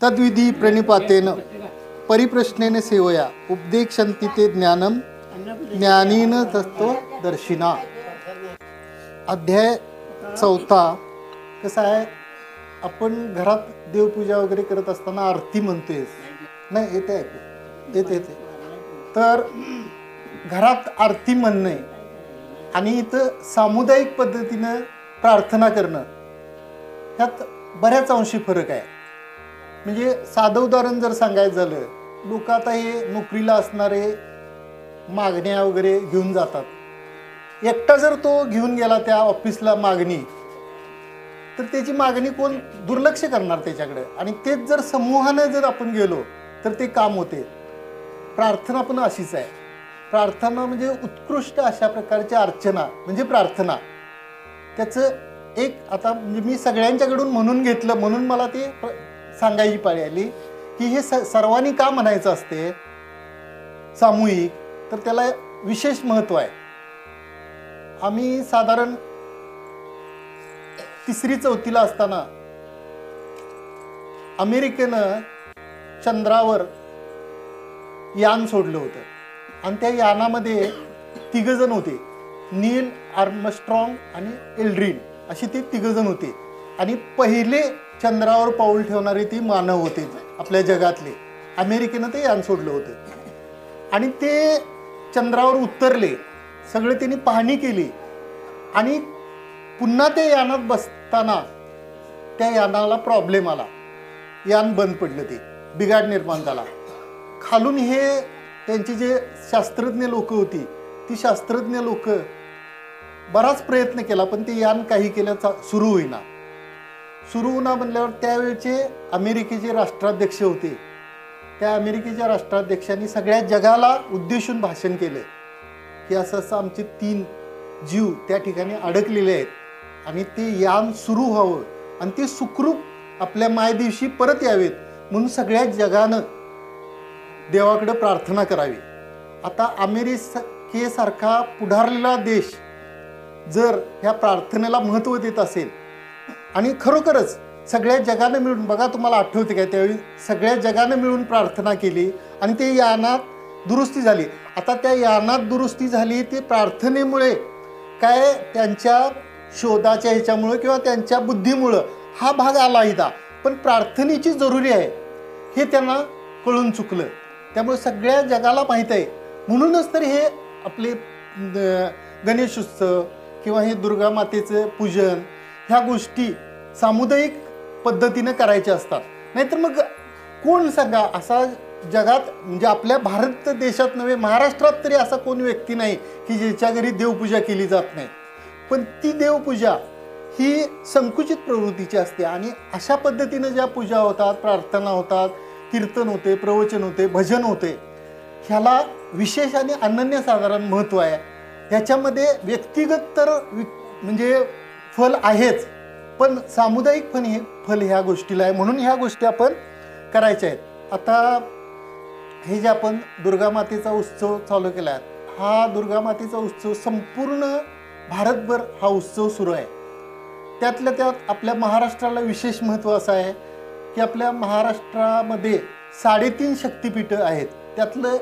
तद्विधी प्रणिपातेन परिप्रश्नेन सेवया उपदेक्षन्ति ते ज्ञानम ज्ञानीन तत्त्वदर्शिना. अध्याय 4. कसा आहे, आपण घरात देवपूजा वगैरे करत असताना आरती म्हणतोय. नाही येते तर घरात आरती म्हणणे आणि इथं सामुदायिक पद्धतीनं प्रार्थना करणं ह्यात बऱ्याच अंशी फरक आहे. म्हणजे साधं उदाहरण जर सांगायचं झालं, लोक आता हे नोकरीला असणारे मागण्या वगैरे घेऊन जातात. एकटा जर तो घेऊन गेला त्या ऑफिसला मागणी, तर त्याची मागणी कोण दुर्लक्ष करणार त्याच्याकडे. आणि तेच जर समूहानं जर आपण गेलो तर ते काम होते. प्रार्थना पण अशीच आहे. प्रार्थना म्हणजे उत्कृष्ट अशा प्रकारची अर्चना म्हणजे प्रार्थना. त्याचं एक आता म्हणजे मी सगळ्यांच्याकडून म्हणून घेतलं म्हणून मला ते सांगायची पाळी आली की हे सर्वांनी का म्हणायचं असते सामूहिक, तर त्याला विशेष महत्त्व आहे. आम्ही साधारण 3री-4थीला असताना अमेरिकेनं चंद्रावर यान सोडलं होतं आणि त्या यानामध्ये 3 जण होते. नील आर्मस्ट्रॉंग आणि एल्ड्रिन अशी ते 3 जण होते. आणि पहिले चंद्रावर पाऊल ठेवणारे ती मानव होते आपल्या जगातले. अमेरिकेनं ते यान सोडलं होतं आणि ते चंद्रावर उतरले. सगळे त्यांनी पाहणी केली आणि पुन्हा ते यानात बसताना त्या यानाला प्रॉब्लेम आला. यान बंद पडलं, ते बिघाड निर्माण झाला. खालून हे त्यांची जे शास्त्रज्ञ लोक होती, ती शास्त्रज्ञ लोक बराच प्रयत्न केला पण ते यान काही केलं सुरू होईना. सुरू होणार म्हणल्यावर त्यावेळचे अमेरिकेचे राष्ट्राध्यक्ष होते. त्या अमेरिकेच्या राष्ट्राध्यक्षांनी सगळ्या जगाला उद्देशून भाषण केलं की असं असं आमचे 3 जीव त्या ठिकाणी अडकलेले आहेत आणि ते यान सुरू व्हावं आणि ते सुखरूप आपल्या मायदेशी परत यावेत म्हणून सगळ्या जगानं देवाकडे प्रार्थना करावी. आता अमेरिकेसारखा पुढारलेला देश जर ह्या प्रार्थनेला महत्त्व देत असेल आणि खरोखरच सगळ्या जगानं मिळून, बघा तुम्हाला आठवते काय, त्यावेळी सगळ्या जगानं मिळून प्रार्थना केली आणि ते यानात दुरुस्ती झाली. आता त्या यानात दुरुस्ती झाली ते प्रार्थनेमुळे काय, त्यांच्या शोधाच्या ह्याच्यामुळं किंवा त्यांच्या बुद्धीमुळं हा भाग आला इथं. पण प्रार्थनेची जरुरी आहे हे त्यांना कळून चुकलं. त्यामुळे सगळ्या जगाला माहीत आहे. म्हणूनच तर हे आपले गणेश उत्सव किंवा हे दुर्गा मातेचं पूजन ह्या गोष्टी सामुदायिक पद्धतीनं करायच्या असतात. नाहीतर मग कोण सांगा असा जगात, म्हणजे आपल्या भारत देशात नव्हे महाराष्ट्रात तरी असा कोण व्यक्ती नाही की ज्याच्या घरी देवपूजा केली जात नाही. पण ती देवपूजा ही संकुचित प्रवृत्तीची असते आणि अशा पद्धतीनं ज्या पूजा होतात, प्रार्थना होतात, कीर्तन होते, प्रवचन होते, भजन होते, ह्याला विशेष आणि अनन्यसाधारण महत्त्व आहे. ह्याच्यामध्ये व्यक्तिगत तर म्हणजे फल आहेच, पण सामुदायिक पण हे फल ह्या गोष्टीला आहे. म्हणून ह्या गोष्टी आपण करायच्या आहेत. आता हे जे आपण दुर्गामातेचा उत्सव चालू केला आहे, हा दुर्गामातेचा उत्सव संपूर्ण भारतभर हा उत्सव सुरू आहे. त्यातल्या त्यात आपल्या महाराष्ट्राला विशेष महत्त्व असं आहे की आपल्या महाराष्ट्रामध्ये 3.5 शक्तिपीठं आहेत. त्यातलं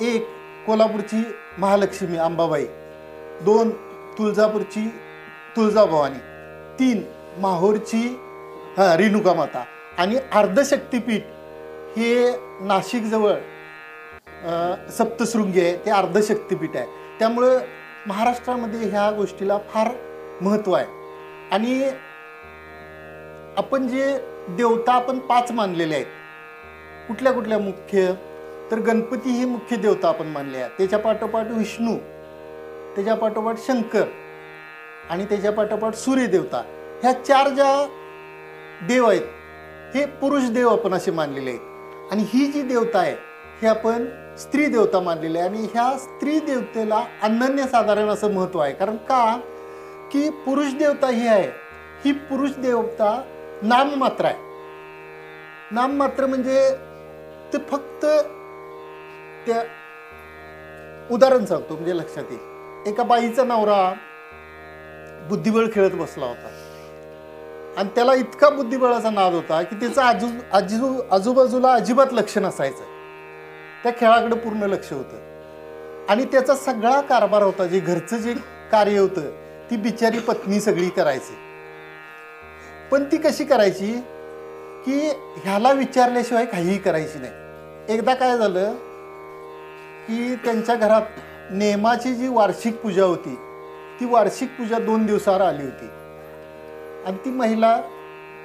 एक कोल्हापूरची महालक्ष्मी अंबाबाई, 2 तुळजापूरची तुळजाभवानी, 3 माहूरची रेणुका माता आणि अर्धशक्तिपीठ हे नाशिकजवळ सप्तशृंगी आहे, ते अर्धशक्तिपीठ आहे. त्यामुळं महाराष्ट्रामध्ये ह्या गोष्टीला फार महत्त्व आहे. आणि आपण जे देवता आपण 5 मानलेले आहेत. कुठल्या कुठल्या मुख्य, तर गणपती ही मुख्य देवता आपण मानले आहे. त्याच्या पाठोपाठ विष्णू, त्याच्या पाठोपाठ शंकर आणि त्याच्या पाठोपाठ सूर्यदेवता. ह्या 4 ज्या देव आहेत हे पुरुष देव आपण असे मानलेले आहेत. आणि ही जी देवता आहे ही आपण स्त्री देवता मानलेली आहे. आणि ह्या स्त्री देवतेला अनन्यसाधारण असं महत्त्व आहे. कारण का की पुरुष देवता ही आहे, ही पुरुष देवता नाममात्र आहे. नाममात्र म्हणजे ते फक्त त्या, उदाहरण सांगतो म्हणजे लक्षात येईल. एका बाईचा नवरा बुद्धिबळ खेळत बसला होता. आणि त्याला इतका बुद्धिबळाचा नाद होता की त्याचं आजूबाजूला अजिबात लक्ष नसायचं. त्या खेळाकडे पूर्ण लक्ष होतं आणि त्याचा सगळा कारभार होता. जे घरचं जे कार्य होतं ती बिचारी पत्नी सगळी करायची. पण ती कशी करायची की ह्याला विचारल्याशिवाय काहीही करायची नाही. एकदा काय झालं की त्यांच्या घरात नेमाची जी वार्षिक पूजा होती ती वार्षिक पूजा 2 दिवसावर आली होती आणि ती महिला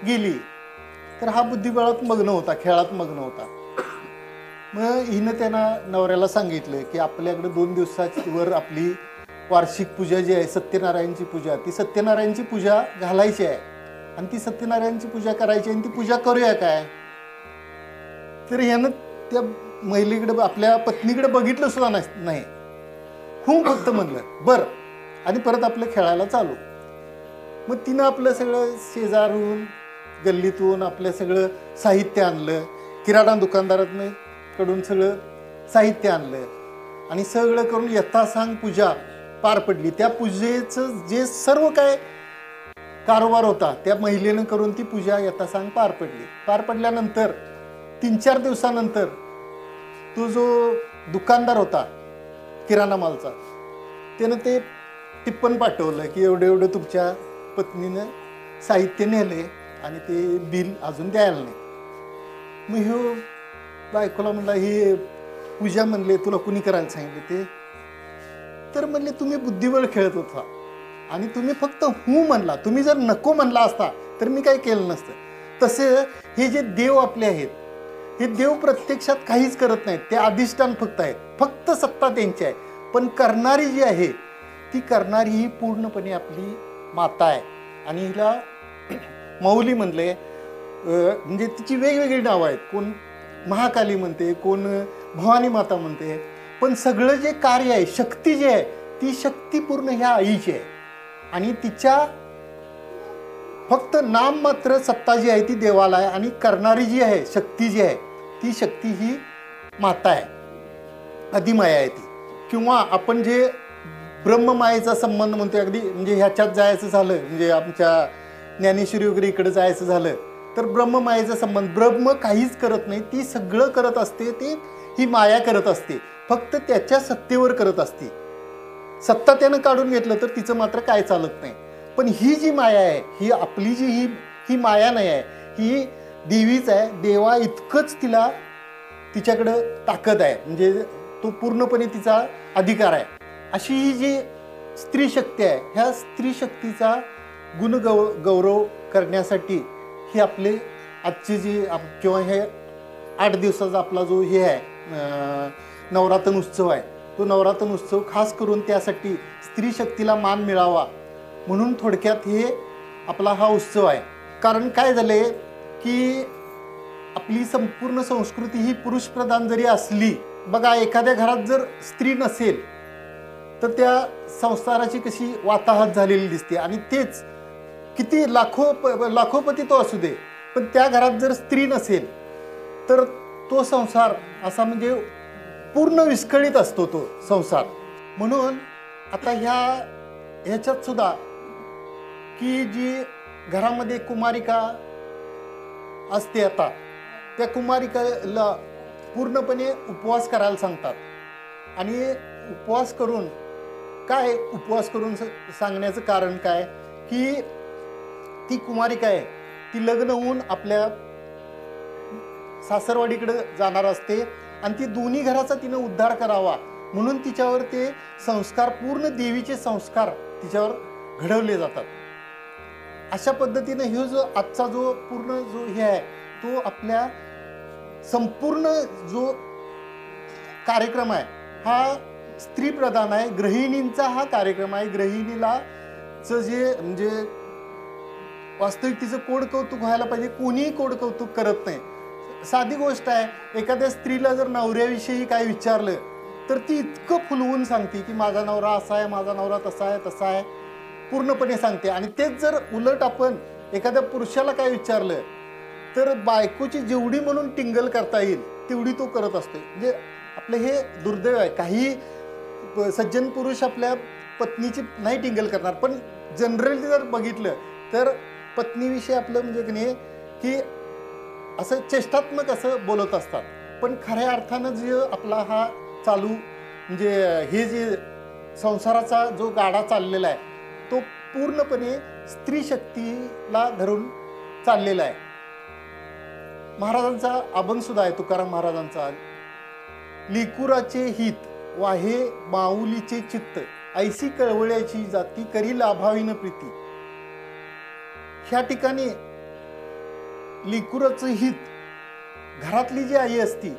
गेली. तर हा बुद्धिबळात मग्न होता, खेळात मग्न होता. मग हिनं त्यांना नवऱ्याला सांगितलं की आपल्याकडे 2 दिवसावर आपली वार्षिक पूजा जी आहे सत्यनारायणची पूजा, ती सत्यनारायणची पूजा घालायची आहे आणि ती सत्यनारायणची पूजा करायची आणि ती पूजा करूया काय. तर ह्यानं त्या महिलेकडे आपल्या पत्नीकडे बघितलं सुद्धा नाही. फक्त म्हणलं बरं आणि परत आपलं खेळायला चालू. मग तिनं आपलं सगळं शेजारून गल्लीतून आपलं सगळं साहित्य आणलं, किराणा दुकानदारातनं कडून सगळं साहित्य आणलं आणि सगळं करून यथासांग पूजा पार पडली. त्या पूजेचं जे सर्व काय कारोबार होता त्या महिलेनं करून ती पूजा यथासांग पार पडली. पार पडल्यानंतर 3-4 दिवसानंतर तो जो दुकानदार होता किराणा मालचा त्यानं ते टिप्पण पाठवलं की एवढं तुमच्या पत्नीनं साहित्य नेले आणि ते बिल अजून द्यायला नाही. मग ह्यो बायकोला म्हणला ही पूजा म्हणले तुला कुणी करायला सांगितले ते. तर म्हणले तुम्ही बुद्धिबळ खेळत होता आणि तुम्ही फक्त हू म्हणला, तुम्ही जर नको म्हणला असता तर मी काही केलं नसतं. तसे हे जे देव आपले आहेत हे देव प्रत्यक्षात काहीच करत नाहीत, ते अधिष्ठान फक्त आहेत, फक्त सत्ता त्यांची आहे. पण करणारी जी आहे ती करणारी ही पूर्णपणे आपली माता आहे आणि हिला माऊली म्हणले. म्हणजे तिची वेगवेगळी नावं आहेत, कोण महाकाली म्हणते, कोण भवानी माता म्हणते. पण सगळं जे कार्य आहे, शक्ती जी आहे ती शक्ती पूर्ण ह्या आईची आहे आणि तिच्या फक्त नाम मात्र सत्ता जी आहे ती देवाला आहे आणि करणारी जी आहे शक्ती जी आहे ती शक्ती ही माता आहे, अधिमाया आहे ती. किंवा आपण जे ब्रह्ममायेचा संबंध म्हणतो, अगदी म्हणजे ह्याच्यात जायचं झालं, म्हणजे आमच्या ज्ञानेश्वरी वगैरे इकडे जायचं झालं तर ब्रह्ममायेचा संबंध, ब्रह्म काहीच करत नाही, ती सगळं करत असते, ती ही माया करत असते, फक्त त्याच्या सत्तेवर करत असते. सत्ता त्यानं काढून घेतलं तर तिचं मात्र काय चालत नाही. पण ही जी माया आहे ही आपली जी ही माया नाही आहे, ही देवीच आहे. देवा इतकंच तिच्याकडं ताकद आहे, म्हणजे तो पूर्णपणे तिचा अधिकार आहे. अशी ही जी स्त्री शक्ती आहे ह्या स्त्री शक्तीचा गौरव करण्यासाठी ही आपले आजची जी किंवा हे 8 दिवसाचा आपला जो हे आहे नवरात्र उत्सव आहे, तो नवरात्र उत्सव खास करून त्यासाठी स्त्री शक्तीला मान मिळावा म्हणून थोडक्यात हे आपला हा उत्सव आहे. कारण काय झाले की आपली संपूर्ण संस्कृती ही पुरुषप्रधान जरी असली, बघा एखाद्या घरात जर स्त्री नसेल तर त्या संसाराची कशी वाताहत झालेली दिसते आणि तेच किती लाखोपती तो असू दे, पण त्या घरात जर स्त्री नसेल तर तो संसार असा म्हणजे पूर्ण विस्कळीत असतो तो संसार. म्हणून आता ह्याच्यात सुद्धा की जी घरामध्ये कुमारिका असते, आता त्या कुमारिकाला पूर्णपणे उपवास करायला सांगतात आणि उपवास करून सांगण्याचं कारण काय की ती कुमारिका आहे ती लग्न होऊन आपल्या सासरवाडीकडे जाणार असते आणि ती दोन्ही घराचा तिनं उद्धार करावा म्हणून तिच्यावर ते संस्कार, पूर्ण देवीचे संस्कार तिच्यावर घडवले जातात. अशा पद्धतीने हे जो आजचा जो पूर्ण जो हे आहे तो आपल्या संपूर्ण जो कार्यक्रम आहे हा स्त्री प्रधान आहे, गृहिणींचा हा कार्यक्रम आहे. गृहिणीला जे म्हणजे वास्तविक तिचं कोड कौतुक व्हायला पाहिजे, कोणीही कोड कौतुक करत नाही. साधी गोष्ट आहे, एखाद्या स्त्रीला जर नवऱ्याविषयी काय विचारलं तर ती इतकं फुलवून सांगते की माझा नवरा असा आहे, माझा नवरा तसा आहे, पूर्णपणे सांगते. आणि तेच जर उलट आपण एखाद्या पुरुषाला काय विचारलं तर बायकोची जेवढी म्हणून टिंगल करता येईल तेवढी तो करत असतो. म्हणजे आपलं हे दुर्दैव आहे. काही सज्जन पुरुष आपल्या पत्नीची नाही टिंगल करणार, पण जनरली जर बघितलं तर पत्नीविषयी आपलं म्हणजे की नाही की असं चेष्टात्मक असं बोलत असतात, पण खऱ्या अर्थानं जे आपला हा चालू म्हणजे हे जे संसाराचा जो गाडा चाललेला आहे तो पूर्णपणे स्त्री शक्तीला धरून चाललेला आहे. महाराजांचा अभंग सुद्धा आहे, तुकाराम महाराजांचा, लेकुराचे हित वाहे माऊलीचे चित्त, ऐसी कळवळ्याची जाती करी लाभावीन प्रीती. ह्या ठिकाणी लेकुराचं हित, घरातली जी आई असती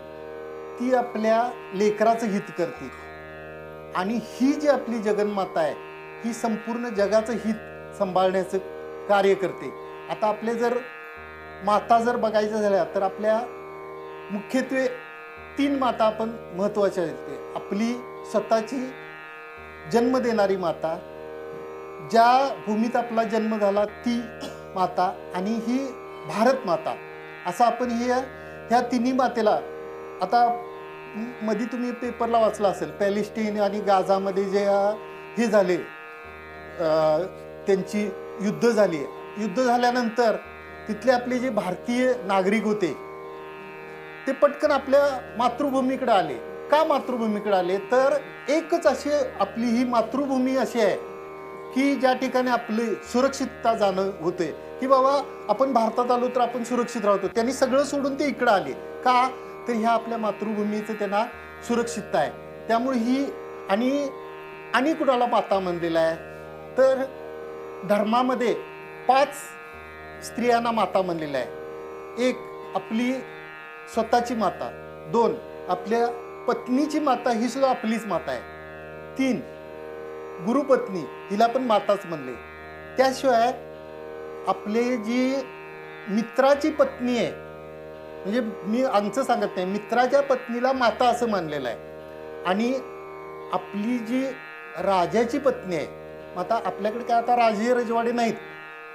ती आपल्या लेकराचं हित करते, आणि ही जी आपली जगन्माता आहे ही संपूर्ण जगाचं हित सांभाळण्याचं कार्य करते. आता आपले जर माता जर बघायचं झाल्या तर आपल्या मुख्यत्वे 3 माता आपण महत्त्वाच्या आहेत. आपली स्वतःची जन्म देणारी माता, ज्या भूमीत आपला जन्म झाला ती माता, आणि ही भारत माता. असं आपण ह्या तिन्ही मातेला, आता मध्ये तुम्ही पेपरला वाचला असेल पॅलेस्टाईन आणि गाझामध्ये जे हे झाले, त्यांची युद्ध झाली. युद्ध झाल्यानंतर तिथले आपले जे भारतीय नागरिक होते ते पटकन आपल्या मातृभूमीकडे आले. का मातृभूमीकडे आले तर एकच अशी आपली ही मातृभूमी अशी आहे की ज्या ठिकाणी आपली सुरक्षितता जाणं होते की बाबा आपण भारतात आलो तर आपण सुरक्षित राहतो. त्यांनी सगळं सोडून ते इकडं आले. का तर ह्या आपल्या मातृभूमीचं त्यांना सुरक्षितता आहे. त्यामुळे ही आणि कुणाला माता म्हणलेला आहे तर धर्मामध्ये 5 स्त्रियांना माता म्हणलेलं आहे. 1 आपली स्वतःची माता, 2 आपल्या पत्नीची माता, ही सुद्धा आपलीच माता आहे, 3 गुरुपत्नी, हिला पण माताच म्हणले. त्याशिवाय आपले जी मित्राची पत्नी आहे, म्हणजे मी आमचं सांगत नाही, मित्राच्या पत्नीला माता असं मानलेलं आहे. आणि आपली जी राजाची पत्नी आहे, आता आपल्याकडे काय आता राजे रजवाडे नाहीत,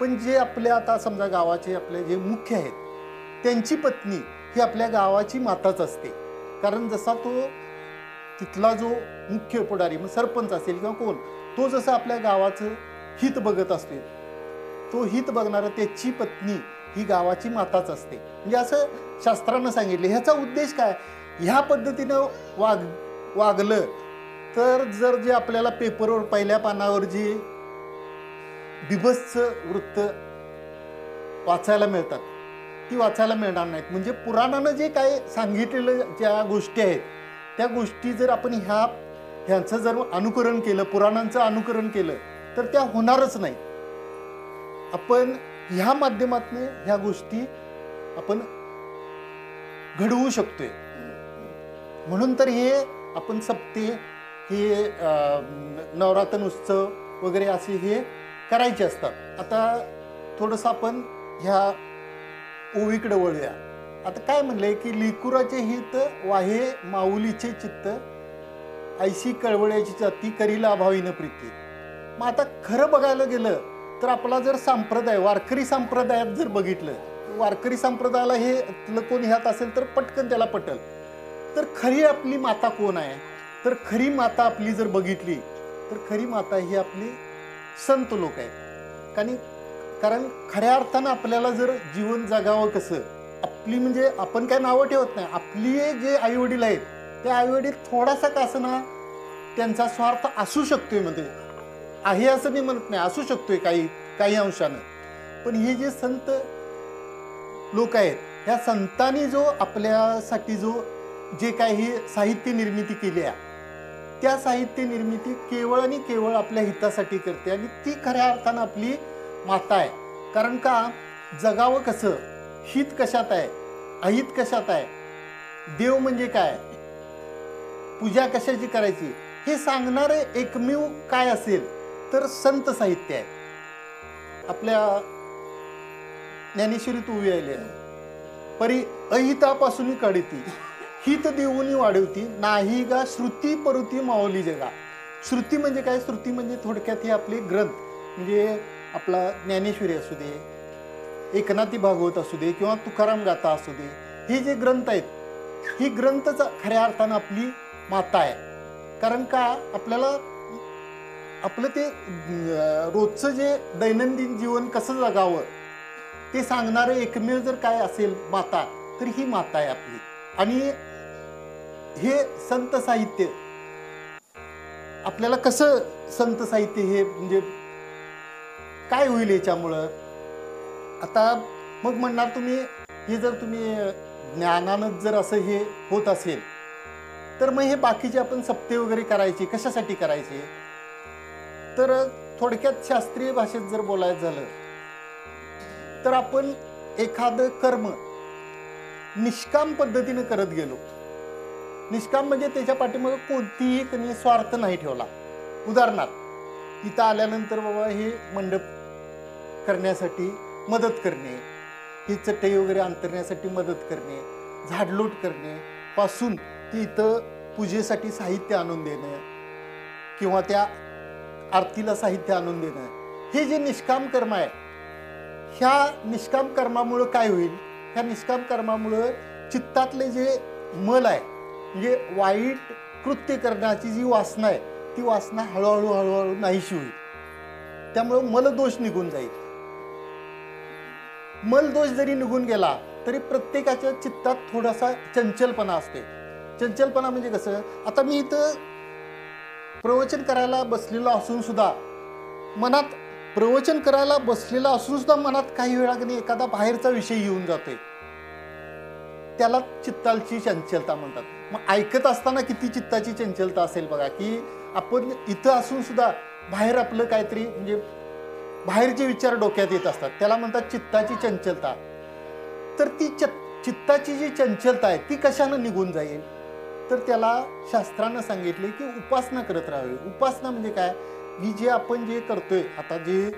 पण जे आपले आता समजा गावाचे आपले जे मुख्य आहेत त्यांची पत्नी ही आपल्या गावाची माताच असते. कारण जसा तो तिथला जो मुख्य पुढारी, मग सरपंच असेल किंवा कोण, तो जसं आपल्या गावाचं हित बघत असते, तो हित बघणारा त्याची पत्नी ही गावाची माताच असते. म्हणजे असं शास्त्रानं सांगितले. ह्याचा उद्देश काय, ह्या पद्धतीनं वागलं तर जर जे आपल्याला पेपरवर पहिल्या पानावर जी बिभत्स वृत्त वाचायला मिळतात ती वाचायला मिळणार नाहीत. म्हणजे पुराणानं जे काय सांगितलेलं ज्या गोष्टी आहेत त्या गोष्टी जर आपण ह्यांचं जर अनुकरण केलं, पुराणांचं अनुकरण केलं तर त्या होणारच नाही. आपण ह्या माध्यमातून ह्या गोष्टी आपण घडवू शकतोय. म्हणून तर हे आपण सप्ते, हे नवरात्र उत्सव वगैरे असे हे करायचे असतात. आता थोडंसं आपण ह्या ओवीकडे वळूया. आता काय म्हणलंय की लेकुराचे हित वाहे माऊलीचे चित्त, ऐशी कळवळ्याची जाती करीला अभावीन प्रीती. मग आता खरं बघायला गेलं तर आपला जर संप्रदाय वारकरी संप्रदायात जर बघितलं, वारकरी संप्रदायाला हे कोण ह्यात असेल तर पटकन त्याला पटल. तर खरी आपली माता कोण आहे तर खरी माता आपली जर बघितली तर खरी माता ही आपली संत लोक आहेत. कारण खऱ्या अर्थानं आपल्याला जर जीवन जगावं कसं, आपली म्हणजे आपण काय नावं ठेवत नाही, आपली जे आईवडील आहेत ते आईवडील थोडासा का असना त्यांचा स्वार्थ असू शकतोय, म्हणजे आहे असं मी म्हणत नाही, असू शकतोय काही अंशानं. पण हे जे संत लोक आहेत ह्या संतांनी जो आपल्यासाठी जे काही साहित्य निर्मिती केली आहे त्या साहित्य निर्मिती केवळ आणि केवळ आपल्या हितासाठी करते, आणि ती खऱ्या अर्थानं आपली माता आहे. कारण का जगावं कसं, हित कशात आहे, अहित कशात आहे, देव म्हणजे काय, पूजा कशाची करायची, हे सांगणारे एकमेव काय असेल तर संत साहित्य आहे. आपल्या ज्ञानेश्वरीत उभी आली, परी अहितापासून काढती हित देऊनी वाढवती, नाही गा श्रुती परुती माऊली जगा. श्रुती म्हणजे काय, श्रुती म्हणजे थोडक्यात हे आपले ग्रंथ, म्हणजे आपला ज्ञानेश्वरी असू दे, एकनाथी भागवत असू दे किंवा तुकाराम गाथा असू दे, हे जे ग्रंथ आहेत ही ग्रंथच खऱ्या अर्थानं आपली माता आहे. कारण का आपल्याला आपलं ते रोजचं जे दैनंदिन जीवन कसं जगावं ते सांगणारं एकमेव जर काय असेल माता, तर ही माता आहे आपली. आणि हे संत साहित्य आपल्याला कसं, संत साहित्य हे म्हणजे काय होईल याच्यामुळं? आता मग म्हणणार तुम्ही, हे जर तुम्ही ज्ञानानं जर असं हे होत असेल, तर मग हे बाकीचे आपण सप्ते वगैरे करायचे कशासाठी करायचे? तर थोडक्यात शास्त्रीय भाषेत जर बोलायचं झालं, तर आपण एखादं कर्म निष्काम पद्धतीने करत गेलो. निष्काम म्हणजे त्याच्या पाठीमागे कोणतीही कमी स्वार्थ नाही ठेवला. उदाहरणार्थ, इथं आल्यानंतर बाबा हे मंडप करण्यासाठी मदत करणे, ही चटई वगैरे अंतरण्यासाठी मदत करणे, झाडलोट करणे पासून ती इथं पूजेसाठी साहित्य आणून देणं किंवा त्या आरतीला साहित्य आणून देणं, हे जे निष्काम कर्म आहे, ह्या निष्काम कर्मामुळं काय होईल? ह्या निष्काम कर्मामुळं चित्तातले जे मल आहे, म्हणजे वाईट कृत्य करण्याची जी वासना आहे, ती वासना हळूहळू हळूहळू नाहीशी होईल. त्यामुळं मलदोष निघून जाईल. मलदोष जरी निघून गेला तरी प्रत्येकाच्या चित्तात थोडासा चंचलपणा असते. चंचलपणा म्हणजे कसं? आता मी इथं प्रवचन करायला बसलेलो असून सुद्धा मनात, प्रवचन करायला बसलेला असून सुद्धा मनात काही वेळा कधी एखादा बाहेरचा विषय येऊन जातोय, त्याला चित्ताची चंचलता म्हणतात. मग ऐकत असताना किती चित्ताची चंचलता असेल बघा, की आपण इथं असून सुद्धा बाहेर आपलं काहीतरी म्हणजे बाहेरचे विचार डोक्यात येत असतात, त्याला म्हणतात चित्ताची चंचलता. तर ती चित्ताची जी चंचलता आहे ती कशानं निघून जाईल? तर त्याला शास्त्रानं सांगितले की उपासना करत राहावी. उपासना म्हणजे काय? ही जे आपण जे करतोय, आता जे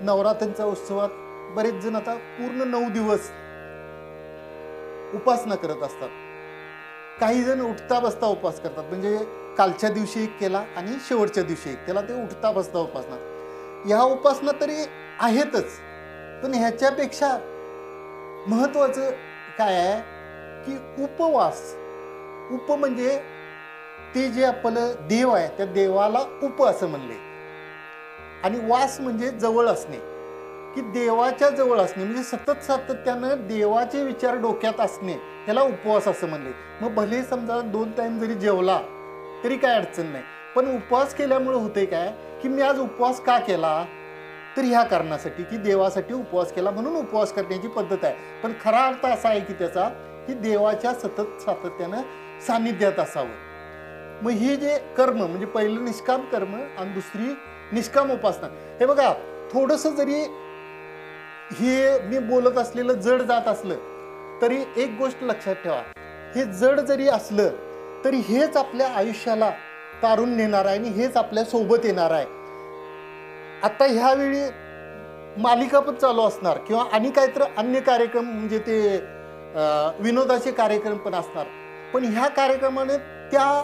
नवरात्रीच्या उत्सवात बरेच जण आता पूर्ण 9 दिवस उपासना करत असतात. काही जण उठता बसता उपास करतात, म्हणजे कालच्या दिवशी एक केला आणि शेवटच्या दिवशी एक, त्याला ते उठता बसता उपासना. ह्या उपासना तरी आहेतच, पण ह्याच्यापेक्षा महत्वाचं काय आहे की उपवास. उप म्हणजे ते जे आपलं देव आहे त्या देवाला उप असं म्हणले, आणि वास म्हणजे जवळ असणे, की देवाच्या जवळ असणे, म्हणजे सतत सातत्यानं देवाचे विचार डोक्यात असणे, त्याला उपवास असं म्हणले. मग भले समजा 2 टाइम जरी जेवला तरी काय अडचण नाही, पण उपवास केल्यामुळे होते काय की मी आज उपवास का केला? तर ह्या कारणासाठी की देवासाठी उपवास केला, म्हणून उपवास करण्याची पद्धत आहे. पण खरा अर्थ असा आहे की त्याचा की देवाच्या सतत सातत्यानं सानिध्यात असावं. मग हे जे कर्म म्हणजे पहिलं निष्काम कर्म आणि दुसरी निष्काम उपासना. हे बघा, थोडंसं जरी हे मी बोलत असलेलं जड जात असलं तरी एक गोष्ट लक्षात ठेवा, हे जड जरी असलं तरी हेच आपल्या आयुष्याला तारून नेणार आहे आणि हेच आपल्या सोबत येणार आहे. आता ह्यावेळी मालिका पण चालू असणार किंवा आणि काहीतरी अन्य कार्यक्रम म्हणजे ते विनोदाचे कार्यक्रम पण असणार, पण ह्या कार्यक्रमाने त्या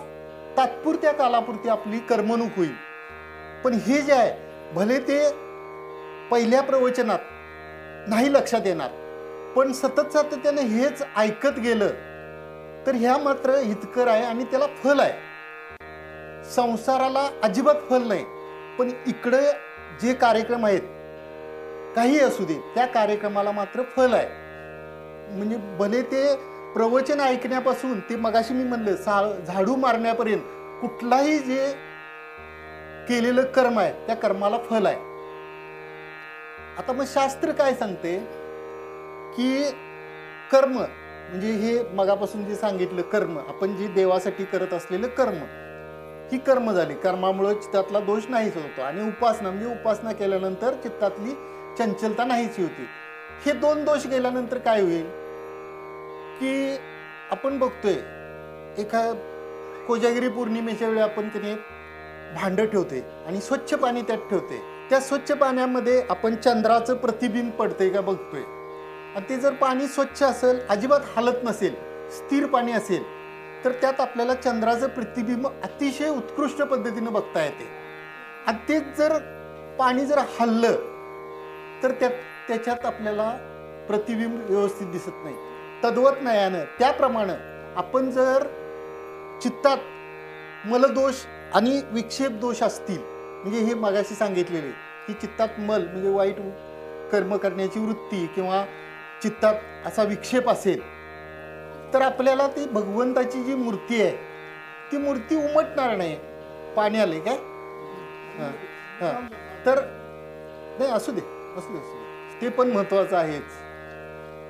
तात्पुरत्या कालापुरती आपली करमणूक होईल. पण हे जे आहे, भले ते पहिल्या प्रवचनात नाही लक्षात येणार, पण सतत सातत्याने हेच ऐकत गेलं तर ह्या मात्र हितकर आहे आणि त्याला फल आहे. संसाराला अजिबात फल नाही, पण इकडे जे कार्यक्रम आहेत काही असू दे, त्या कार्यक्रमाला मात्र फल आहे. म्हणजे भले ते प्रवचन ऐकण्यापासून ते मगाशी मी म्हणलं झाडू मारण्यापर्यंत कुठलाही जे केलेलं कर्म आहे त्या कर्माला फल आहे. आता मग शास्त्र काय सांगते की कर्म म्हणजे हे मगापासून जे सांगितलं कर्म, आपण जे देवासाठी करत असलेलं कर्म, ही कर्म झाली. कर्मामुळे चित्तातला दोष नाहीच होतो. आणि उपासना म्हणजे उपासना केल्यानंतर चित्तातली चंचलता नाहीची होती. हे 2 दोष गेल्यानंतर काय होईल की आपण बघतोय एका कोजागिरी पौर्णिमेच्या वेळी आपण त्याने भांडं ठेवते आणि स्वच्छ पाणी त्यात ठेवते. त्या स्वच्छ पाण्यामध्ये आपण चंद्राचं प्रतिबिंब पडतंय का बघतोय, आणि ते जर पाणी स्वच्छ असेल, अजिबात हालत नसेल, स्थिर पाणी असेल, तर त्यात आपल्याला चंद्राचं प्रतिबिंब अतिशय उत्कृष्ट पद्धतीने बघता येते. आणि तेच जर पाणी जर हललं तर त्याच्यात आपल्याला प्रतिबिंब व्यवस्थित दिसत नाही. तद्वत नयानं त्याप्रमाणे आपण जर चित्तात मलदोष आणि विक्षेप दोष असतील, म्हणजे हे मगाशी सांगितलेले की चित्तात मल म्हणजे वाईट कर्म करण्याची वृत्ती किंवा चित्तात असा विक्षेप असेल तर आपल्याला ती भगवंताची जी मूर्ती आहे ती मूर्ती उमटणार नाही. पाणी आले काय? हां हां. तर नाही, असू दे असू दे असू दे, ते पण महत्त्वाचं आहेच.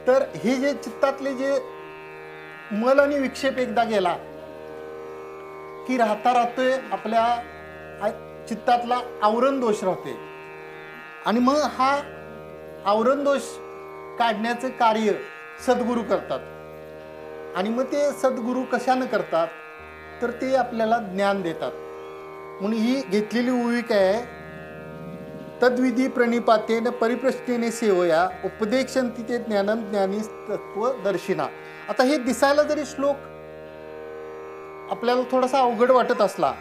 तर हे जे चित्तातले जे मल आणि विक्षेप एकदा गेला की राहता राहतोय आपल्या चित्तातला आवरण दोष राहतोय. आणि मग हा आवरण दोष काढण्याचं कार्य सद्गुरू करतात. आणि मग ते सद्गुरू कशानं करतात तर ते आपल्याला ज्ञान देतात. म्हणून ही घेतलेली उविक आहे, तद्विधी प्रणिपातेन परिप्रश्नेने सेवया उपदेक्षन्ति ते ज्ञानम ज्ञानी तत्वदर्शिना. आता हे दिसायला जरी श्लोक आपल्याला थोडासा अवघड वाटत असला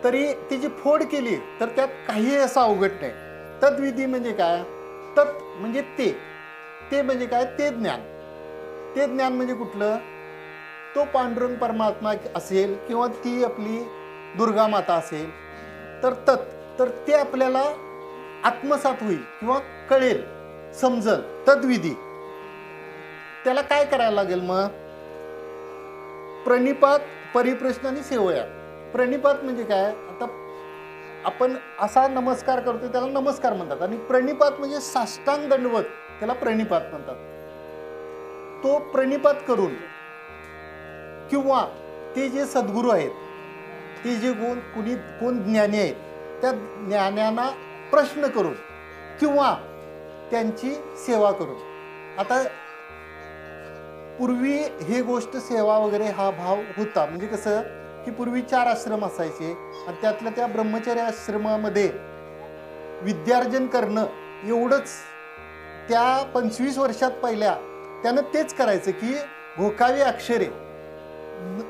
तरी त्याची फोड केली तर त्यात काही असं अवघड नाही. तद्विधी म्हणजे काय? तत् म्हणजे ते म्हणजे काय? ते ज्ञान. ते ज्ञान म्हणजे कुठलं? तो पांडुरंग परमात्मा असेल किंवा ती आपली दुर्गा माता असेल तर तर ते आपल्याला आत्मसात होईल किंवा कळेल, समजल. तद्विधी त्याला काय करायला लागेल? मग प्रणिपात परिप्रश्न आणि सेवया. प्रणिपात म्हणजे काय? आता आपण असा नमस्कार करतो त्याला नमस्कार म्हणतात. आणि प्रणिपात म्हणजे साष्टांग दंडवत, त्याला प्रणिपात म्हणतात. तो प्रणिपात करून किंवा ते जे सद्गुरू आहेत ते जे कोण ज्ञानी आहेत त्या ज्ञानांना प्रश्न करून किंवा त्यांची सेवा करून. आता पूर्वी हे गोष्ट सेवा वगैरे हा भाव होता. म्हणजे कसं की पूर्वी 4 आश्रम असायचे आणि त्यातल्या त्या ब्रह्मचर्य आश्रमामध्ये विद्यार्जन करणं एवढंच त्या 25 वर्षात पहिल्या त्यानं तेच करायचं की घोकावी अक्षरे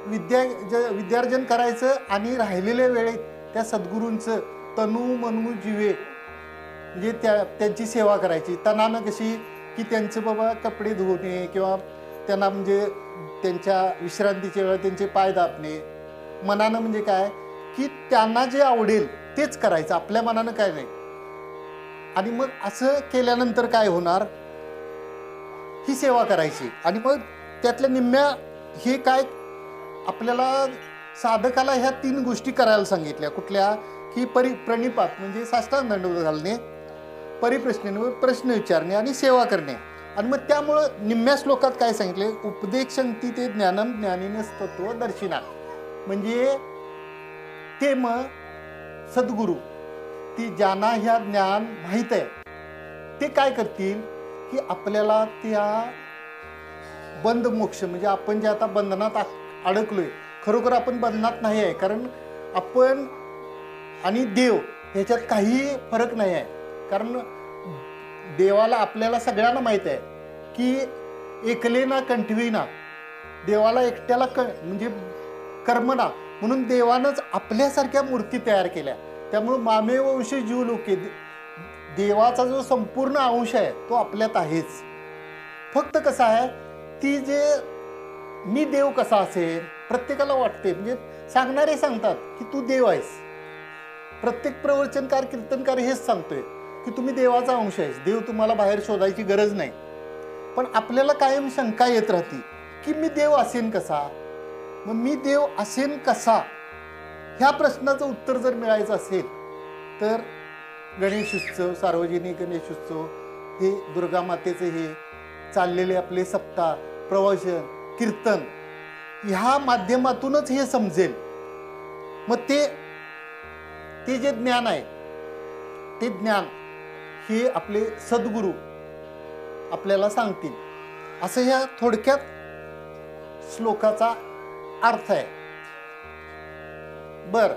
विद्यार्जन करायचं आणि राहिलेल्या वेळेत त्या सद्गुरूंचं तनू मनू जीवे म्हणजे त्यांची सेवा करायची. तनानं कशी की त्यांचं बाबा कपडे धुवणे किंवा त्यांना म्हणजे त्यांच्या विश्रांतीच्या वेळा त्यांचे पाय दाबणे. मनानं म्हणजे काय की त्यांना जे आवडेल तेच करायचं, आपल्या मनानं काय नाही. आणि मग असं केल्यानंतर काय होणार? ही सेवा करायची. आणि मग त्यातल्या निम्म्या हे काय आपल्याला साधकाला ह्या 3 गोष्टी करायला सांगितल्या. कुठल्या? की प्रणिपात म्हणजे साष्टांग दंडवत घालणे, परिप्रश्नेने प्रश्न विचारणे आणि सेवा करणे. आणि मग त्यामुळं निम्म्या श्लोकात काय सांगितले? उपदेक्षन्ति ते ज्ञानम ज्ञानिनस तत्वदर्शिना. म्हणजे ते मग सद्गुरू ती ज्यांना ह्या ज्ञान माहीत आहे ते काय करतील की आपल्याला त्या बंद मोक्ष म्हणजे आपण जे आता बंधनात अडकलोय, खरोखर आपण बंधनात नाही आहे. कारण आपण आणि देव ह्याच्यात काही फरक नाही आहे. कारण देवाला आपल्याला सगळ्यांना माहीत आहे की एकलेना कंठवीना, देवाला एकट्याला म्हणजे कर्मना, म्हणून देवानंच आपल्यासारख्या मूर्ती तयार केल्या. त्यामुळे मामेव अंश जीव लोके, देवाचा जो संपूर्ण अंश आहे तो आपल्यात आहेच. फक्त कसं आहे ती जे मी देव कसा असेल प्रत्येकाला वाटते. म्हणजे सांगणारे सांगतात की तू देव आहेस. प्रत्येक प्रवचनकार कीर्तनकार हेच सांगतोय की तुम्ही देवाचा अंश आहेस, देव तुम्हाला बाहेर शोधायची गरज नाही. पण आपल्याला कायम शंका येत राहते की मी देव असेन कसा? मग मी देव असेन कसा ह्या प्रश्नाचं उत्तर जर मिळायचं असेल तर गणेशोत्सव, सार्वजनिक गणेशोत्सव, हे दुर्गा मातेचे हे चाललेले आपले सप्ताह, प्रवचन, कीर्तन ह्या माध्यमातूनच हे समजेल. मग ते जे ज्ञान आहे ते ज्ञान हे आपले सद्गुरू आपल्याला सांगतील. असं ह्या थोडक्यात श्लोकाचा अर्थ आहे. बर,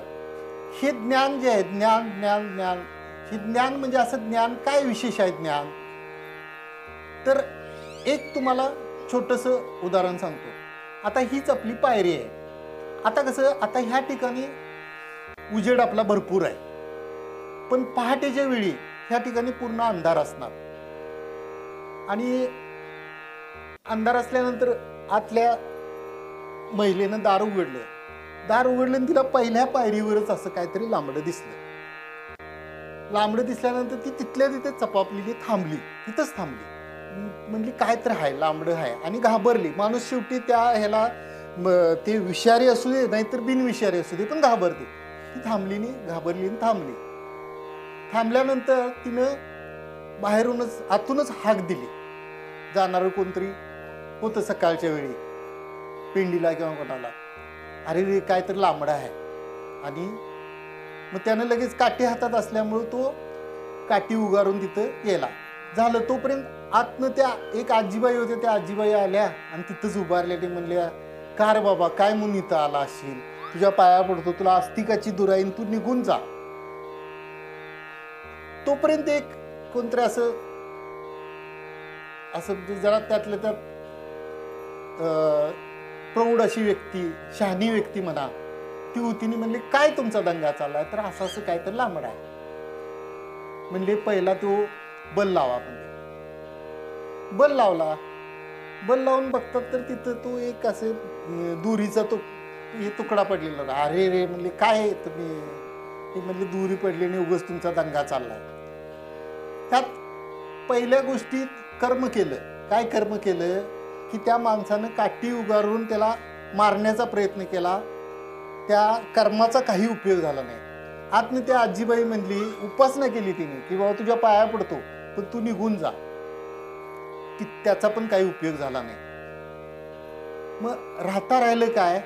हे ज्ञान जे आहे ज्ञान ज्ञान ज्ञान हे ज्ञान म्हणजे असं ज्ञान काय विशेष आहे? ज्ञान तर एक तुम्हाला छोटंसं उदाहरण सांगतो. आता हीच आपली पायरी आहे. आता कसं आता ह्या ठिकाणी उजेड आपला भरपूर आहे, पण पहाटेच्या वेळी ह्या ठिकाणी पूर्ण अंधार असणार. आणि अंधार असल्यानंतर आतल्या महिलेनं दार उघडलं आणि तिला पहिल्या पायरीवरच असं काहीतरी लांबडं दिसलं. लांबडं दिसल्यानंतर ती तिथल्या तिथे चपापलेली थांबली, तिथंच थांबली. म्हणली काय तर आहे, लांबडं आहे, आणि घाबरली. माणूस शेवटी त्या ह्याला ते विषारी असू दे नाहीतर बिनविषारी असू दे पण घाबरते. ती थांबली नाही, घाबरली आणि थांबली. थांबल्यानंतर तिनं बाहेरूनच आतूनच हाक दिली. जाणारं कोणतरी होतं सकाळच्या वेळी, पिंडीला किंवा कोणाला, अरे रे काय तर लांबडा आहे. आणि मग त्यानं लगेच काठी हातात असल्यामुळं तो काठी उगारून तिथं गेला. झालं तोपर्यंत आतनं त्या एक आजीबाई होत्या, त्या आजीबाई आल्या आणि तिथंच उभारल्या. ते म्हणल्या, का रे बाबा काय म्हणून इथं आला असशील, तुझ्या पाया पडतो, तुला अस्तिकाची दुराईन, तू निघून जा. तोपर्यंत एक कोणतरी असं जरा त्यातल्या त्यात प्रौढ अशी व्यक्ती, शहाणी व्यक्ती म्हणा, ती होती. म्हणले काय तुमचा दंगा चाललाय, तर असं असं काय तर लांबड आहे. म्हणले पहिला तो बल लावा. म्हणजे बल लावला. बल लावून बघतात तर तिथं तो एक असे दुरीचा तो तुकडा पडलेला. अरे रे म्हणले काय तुम्ही, ते म्हणले दुरी पडली आणि उगाच तुमचा दंगा चाललाय. त्यात पहिल्या गोष्टीत कर्म केलं. काय कर्म केलं की त्या माणसानं काठी उगारून त्याला मारण्याचा प्रयत्न केला. त्या कर्माचा काही उपयोग झाला नाही. आतनं त्या आजीबाई म्हणली, उपासना केली तिने की बाबा तुझ्या पाया पडतो पण तू निघून जा, की त्याचा पण काही उपयोग झाला नाही. मग राहता राहिलं काय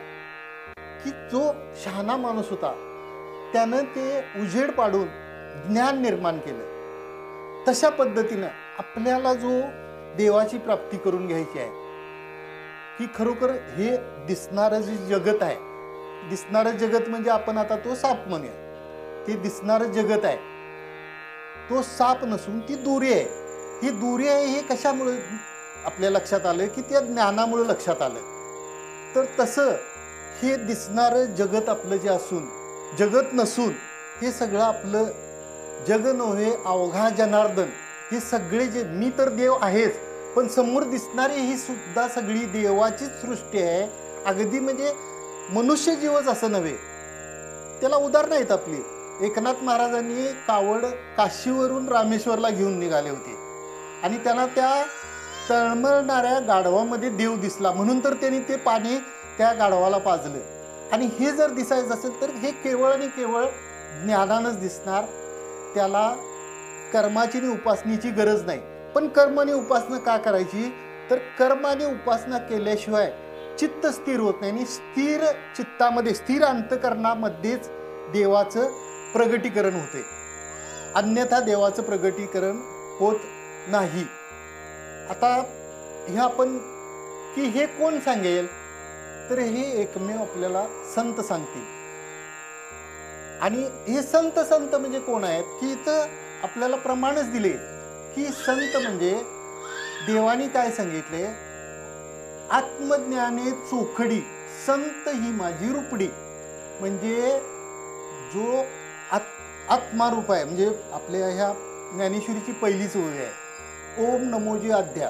की जो शहाणा माणूस होता त्यानं ते उजेड पाडून ज्ञान निर्माण केलं. तशा पद्धतीनं आपल्याला जो देवाची प्राप्ती करून घ्यायची आहे, की खरोखर हे दिसणारं जे जगत आहे, दिसणारं जगत म्हणजे आपण आता तो साप म्हणूया, ते दिसणारं जगत आहे तो साप नसून ती दुरी आहे. ही दुरी आहे हे कशामुळे आपल्या लक्षात आलं की त्या ज्ञानामुळे लक्षात आलं. तर तसं हे दिसणारं जगत आपलं जे असून जगत नसून हे सगळं आपलं जग नव्हे अवघा जनार्दन, हे सगळे जे मी तर देव आहेच पण समोर दिसणारी ही सुद्धा सगळी देवाचीच सृष्टी आहे. अगदी म्हणजे मनुष्य जीवच असं नव्हे. त्याला उदाहरणं आहेत आपली. एकनाथ महाराजांनी कावड काशीवरून रामेश्वरला घेऊन निघाले होते आणि त्यांना त्या तळमळणाऱ्या गाढवामध्ये देव दिसला म्हणून तर त्यांनी ते पाणी त्या गाढवाला पाजलं. आणि हे जर दिसायचं असेल तर हे केवळ आणि केवळ ज्ञानानंच दिसणार. त्याला कर्माची आणि उपासनेची गरज नाही. पण कर्म आणि उपासना का करायची, तर कर्म आणि उपासना केल्याशिवाय चित्त स्थिर होत नाही आणि स्थिर चित्तामध्ये स्थिर अंतकरणामध्येच देवाचं प्रगटीकरण होते, अन्यथा देवाचं प्रगटीकरण होत नाही. आता हे आपण की हे कोण सांगेल, तर हे एकमेव आपल्याला संत सांगतील. आणि हे संत म्हणजे कोण आहेत की इथं आपल्याला प्रमाणच दिले की संत म्हणजे देवानी काय सांगितले, आत्मज्ञाने चोखडी संत ही माझी रुपडी. म्हणजे जो आत्मारूप आहे, म्हणजे आपल्या ह्या ज्ञानेश्वरीची पहिलीच ओळ आहे, ओम नमोजी आद्या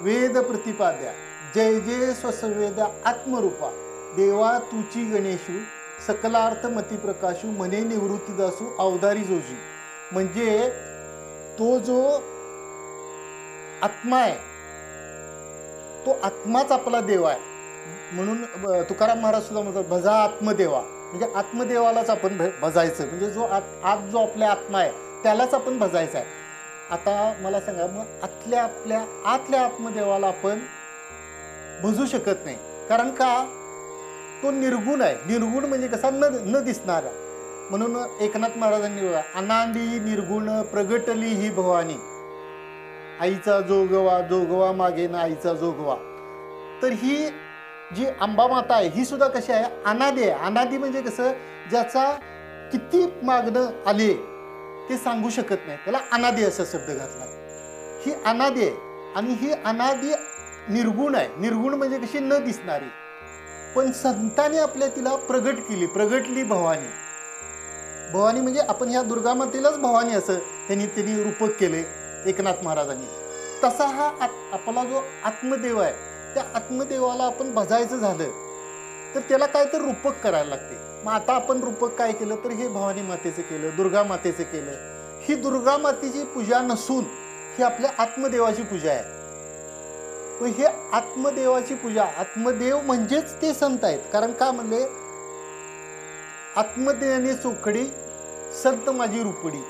वेद प्रतिपाद्या जय जय स्वसवेदा आत्मरूपा देवा तुची गणेशू सकलार्थ मती प्रकाशू म्हणे निवृत्तीदासू अवधारी जोशी. म्हणजे तो जो आत्मा आहे तो आत्माच आपला देव आहे. म्हणून तुकाराम महाराज सुद्धा म्हणतात भजा आत्मदेवा, म्हणजे आत्मदेवालाच आपण भजायचं. म्हणजे जो आत जो आपला आत्मा आहे त्यालाच आपण भजायचं आहे. आता मला सांगा, मग आतल्या आत्मदेवाला आपण भजू शकत नाही. कारण का, तो निर्गुण आहे. निर्गुण म्हणजे कसा, न दिसणारा. म्हणून एकनाथ महाराजांनी बघा, अनादी निर्गुण प्रगटली ही भवानी, आईचा जोगवा जोगवा मागे ना आईचा जोगवा. तर ही जी अंबा माता आहे ही सुद्धा कशी आहे, अनादी आहे. अनादी म्हणजे कसं, ज्याचा किती मागणं आले ते सांगू शकत नाही, त्याला अनादी असा शब्द घातला. ही अनादी आहे आणि ही अनादी निर्गुण आहे. निर्गुण म्हणजे कशी, न दिसणारी. पण संतांनी आपल्या तिला प्रगट केली, प्रगटली भवानी. भवानी म्हणजे आपण ह्या दुर्गामातेलाच भवानी असं त्यांनी रूपक केले एकनाथ महाराजांनी. तसा हा आपला जो आत्मदेव आहे, त्या आत्मदेवाला आपण भजायचं झालं तर त्याला काय तर रूपक करायला लागते. मग आता आपण रूपक काय केलं तर हे भवानी मातेचं केलं, दुर्गा मातेचं केलं. ही दुर्गा मातेची पूजा नसून ही आपल्या आत्मदेवाची पूजा आहे. हे आत्मदेवाची पूजा, आत्मदेव म्हणजेच ते संत आहेत. कारण का म्हणले, आत्मदेवाने चोखडी संत माझी रुपडी.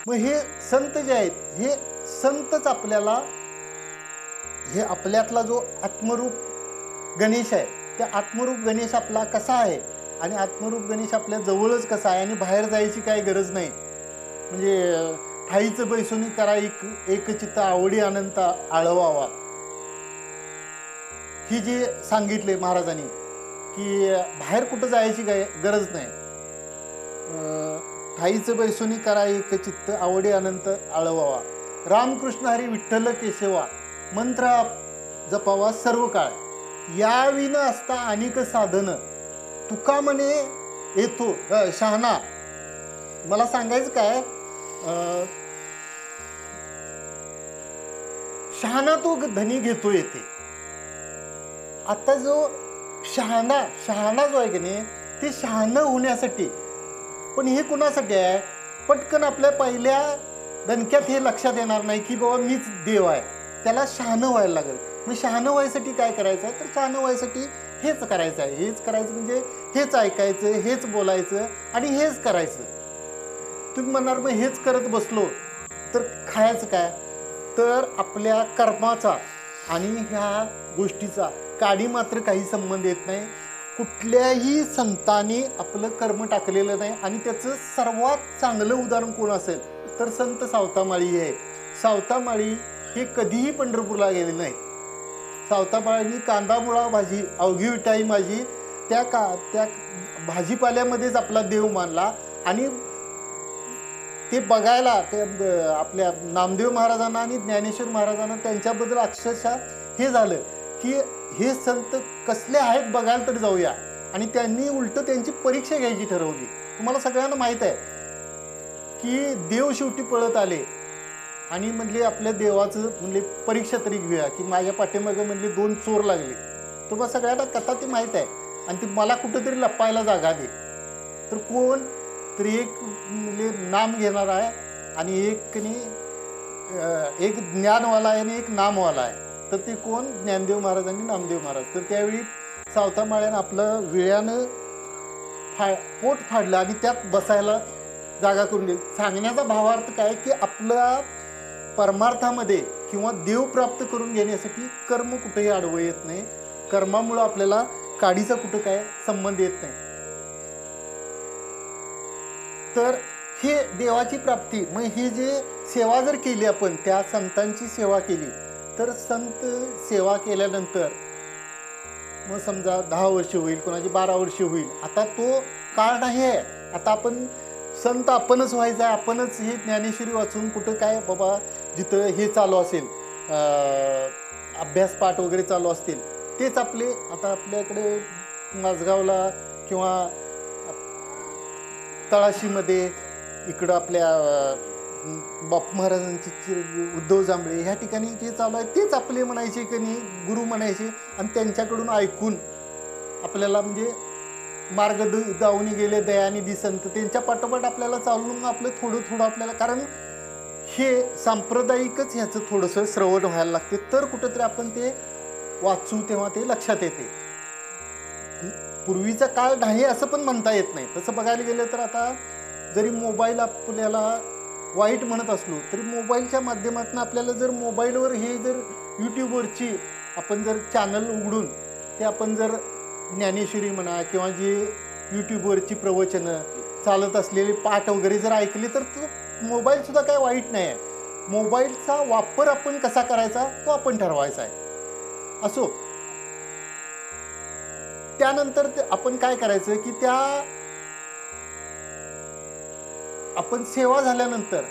मग हे संत जे आहेत, हे संतच आपल्याला, हे आपल्यातला जो आत्मरूप गणेश आहे, त्या आत्मरूप गणेश आपला कसा आहे आणि आत्मरूप गणेश आपल्या जवळच कसा आहे आणि बाहेर जायची काही गरज नाही. म्हणजे ठाईचं बैसोनी करा एक चित्त आवडी अनंत आळवावा, ही जे सांगितले महाराजांनी की बाहेर कुठं जायची काय गरज नाही. ठाईचं बैसोनी करा एक चित्त आवडी अनंत आळवावा, रामकृष्ण हरी विठ्ठल केशवा मंत्र जपावा सर्व काळ, याविन असता अनेक साधन तुका म्हणे येतो शहाणा. मला सांगायचं काय, शहाणा तो धनी घेतो येते. आता जो शहाणा जो आहे की नाही, ते शहाणं होण्यासाठी. पण हे कुणासाठी आहे, पटकन आपल्या पहिल्या दणक्यात हे लक्षात येणार नाही की बाबा मीच देव आहे, त्याला शहाणं व्हायला लागेल. मग शहाणं व्हायसाठी काय करायचं आहे, तर शहाणं व्हायसाठी हेच करायचं आहे. हेच करायचं म्हणजे हेच ऐकायचं, हेच बोलायचं आणि हेच करायचं. तुम्ही म्हणणार मग हेच करत बसलो तर खायचं काय, तर आपल्या कर्माचा आणि ह्या गोष्टीचा काडी मात्र काही संबंध येत नाही. कुठल्याही संतांनी आपलं कर्म टाकलेलं नाही. आणि त्याचं सर्वात चांगलं उदाहरण कोण असेल तर संत सावतामाळी आहे. सावतामाळी हे कधीही पंढरपूरला गेले नाहीत. सावतामाळींनी कांदा मुळा भाजी अवघी विटाई माझी त्या भाजीपाल्यामध्येच आपला देव मानला. आणि ते बघायला ते आपल्या नामदेव महाराजांना आणि ज्ञानेश्वर महाराजांना त्यांच्याबद्दल अक्षरशः हे झालं की हे संत कसले आहेत बघायला तर जाऊया. आणि त्यांनी उलट त्यांची परीक्षा घ्यायची ठरवली. तुम्हाला सगळ्यांना माहीत आहे की देव शेवटी पळत आले आणि म्हणले आपल्या देवाचं म्हणले परीक्षा तरी घेऊया, की माझ्या पाठीमागं म्हणले 2 चोर लागले. तुम्हाला सगळ्यांना कथा ती माहीत आहे. आणि ती मला कुठंतरी लपायला जागा दे. तर कोण, तर एक म्हणजे नाम घेणार आहे आणि एक ज्ञानवाला आहे आणि एक नामवाला आहे. तर ते कोण, ज्ञानदेव महाराज आणि नामदेव महाराज. तर त्यावेळी सावतामाळ्यानं आपलं विळ्यानं पोट फाडलं आणि त्यात बसायला जागा करून दिली. सांगण्याचा भावार्थ काय की आपल्या परमार्थामध्ये किंवा देव प्राप्त करून घेण्यासाठी कर्म कुठेही आडवं येत नाही. कर्मामुळं आपल्याला काडीचा कुठं काय संबंध येत नाही. तर हे देवाची प्राप्ती. मग ही जे सेवा जर केली आपण, त्या संतांची सेवा केली, तर संत सेवा केल्यानंतर मग समजा 10 वर्ष होईल, कोणाची 12 वर्ष होईल. आता तो काळ नाही आहे. आता आपण संत आपणच व्हायचं आहे. आपणच हे ज्ञानेश्वरी वाचून कुठं काय बाबा जिथं हे चालू असेल, अभ्यासपाठ वगैरे चालू असतील, तेच आपले. आता आपल्याकडे माझगावला किंवा तळाशीमध्ये इकडं आपल्या बापू महाराजांची उद्धव जांभळे ह्या ठिकाणी जे चालू आहे तेच आपले म्हणायचे की नाही, गुरु म्हणायचे. आणि त्यांच्याकडून ऐकून आपल्याला म्हणजे मार्ग दावून गेले दयानिधी संत, त्यांच्या पाठोपाठ आपल्याला चालून आपलं थोडं आपल्याला, कारण हे सांप्रदायिकच ह्याचं थोडंसं श्रवण व्हायला लागते, तर कुठंतरी आपण ते वाचू तेव्हा ते लक्षात येते. पूर्वीचा काळ नाही असं पण म्हणता येत नाही. तसं बघायला गेलं तर आता जरी मोबाईल आपल्याला वाईट म्हणत असलो तरी मोबाईलच्या माध्यमातून आपल्याला जर मोबाईलवर हे जर यूट्यूबवरची आपण जर चॅनल उघडून ते आपण जर ज्ञानेश्वरी म्हणा किंवा जे यूट्यूबवरची प्रवचनं चालत असलेले पाठ वगैरे जर ऐकले तर तो मोबाईलसुद्धा काय वाईट नाही आहे. मोबाईलचा वापर आपण कसा करायचा तो आपण ठरवायचा आहे. असो, त्यानंतर आपण काय करायचं की त्या आपण सेवा झाल्यानंतर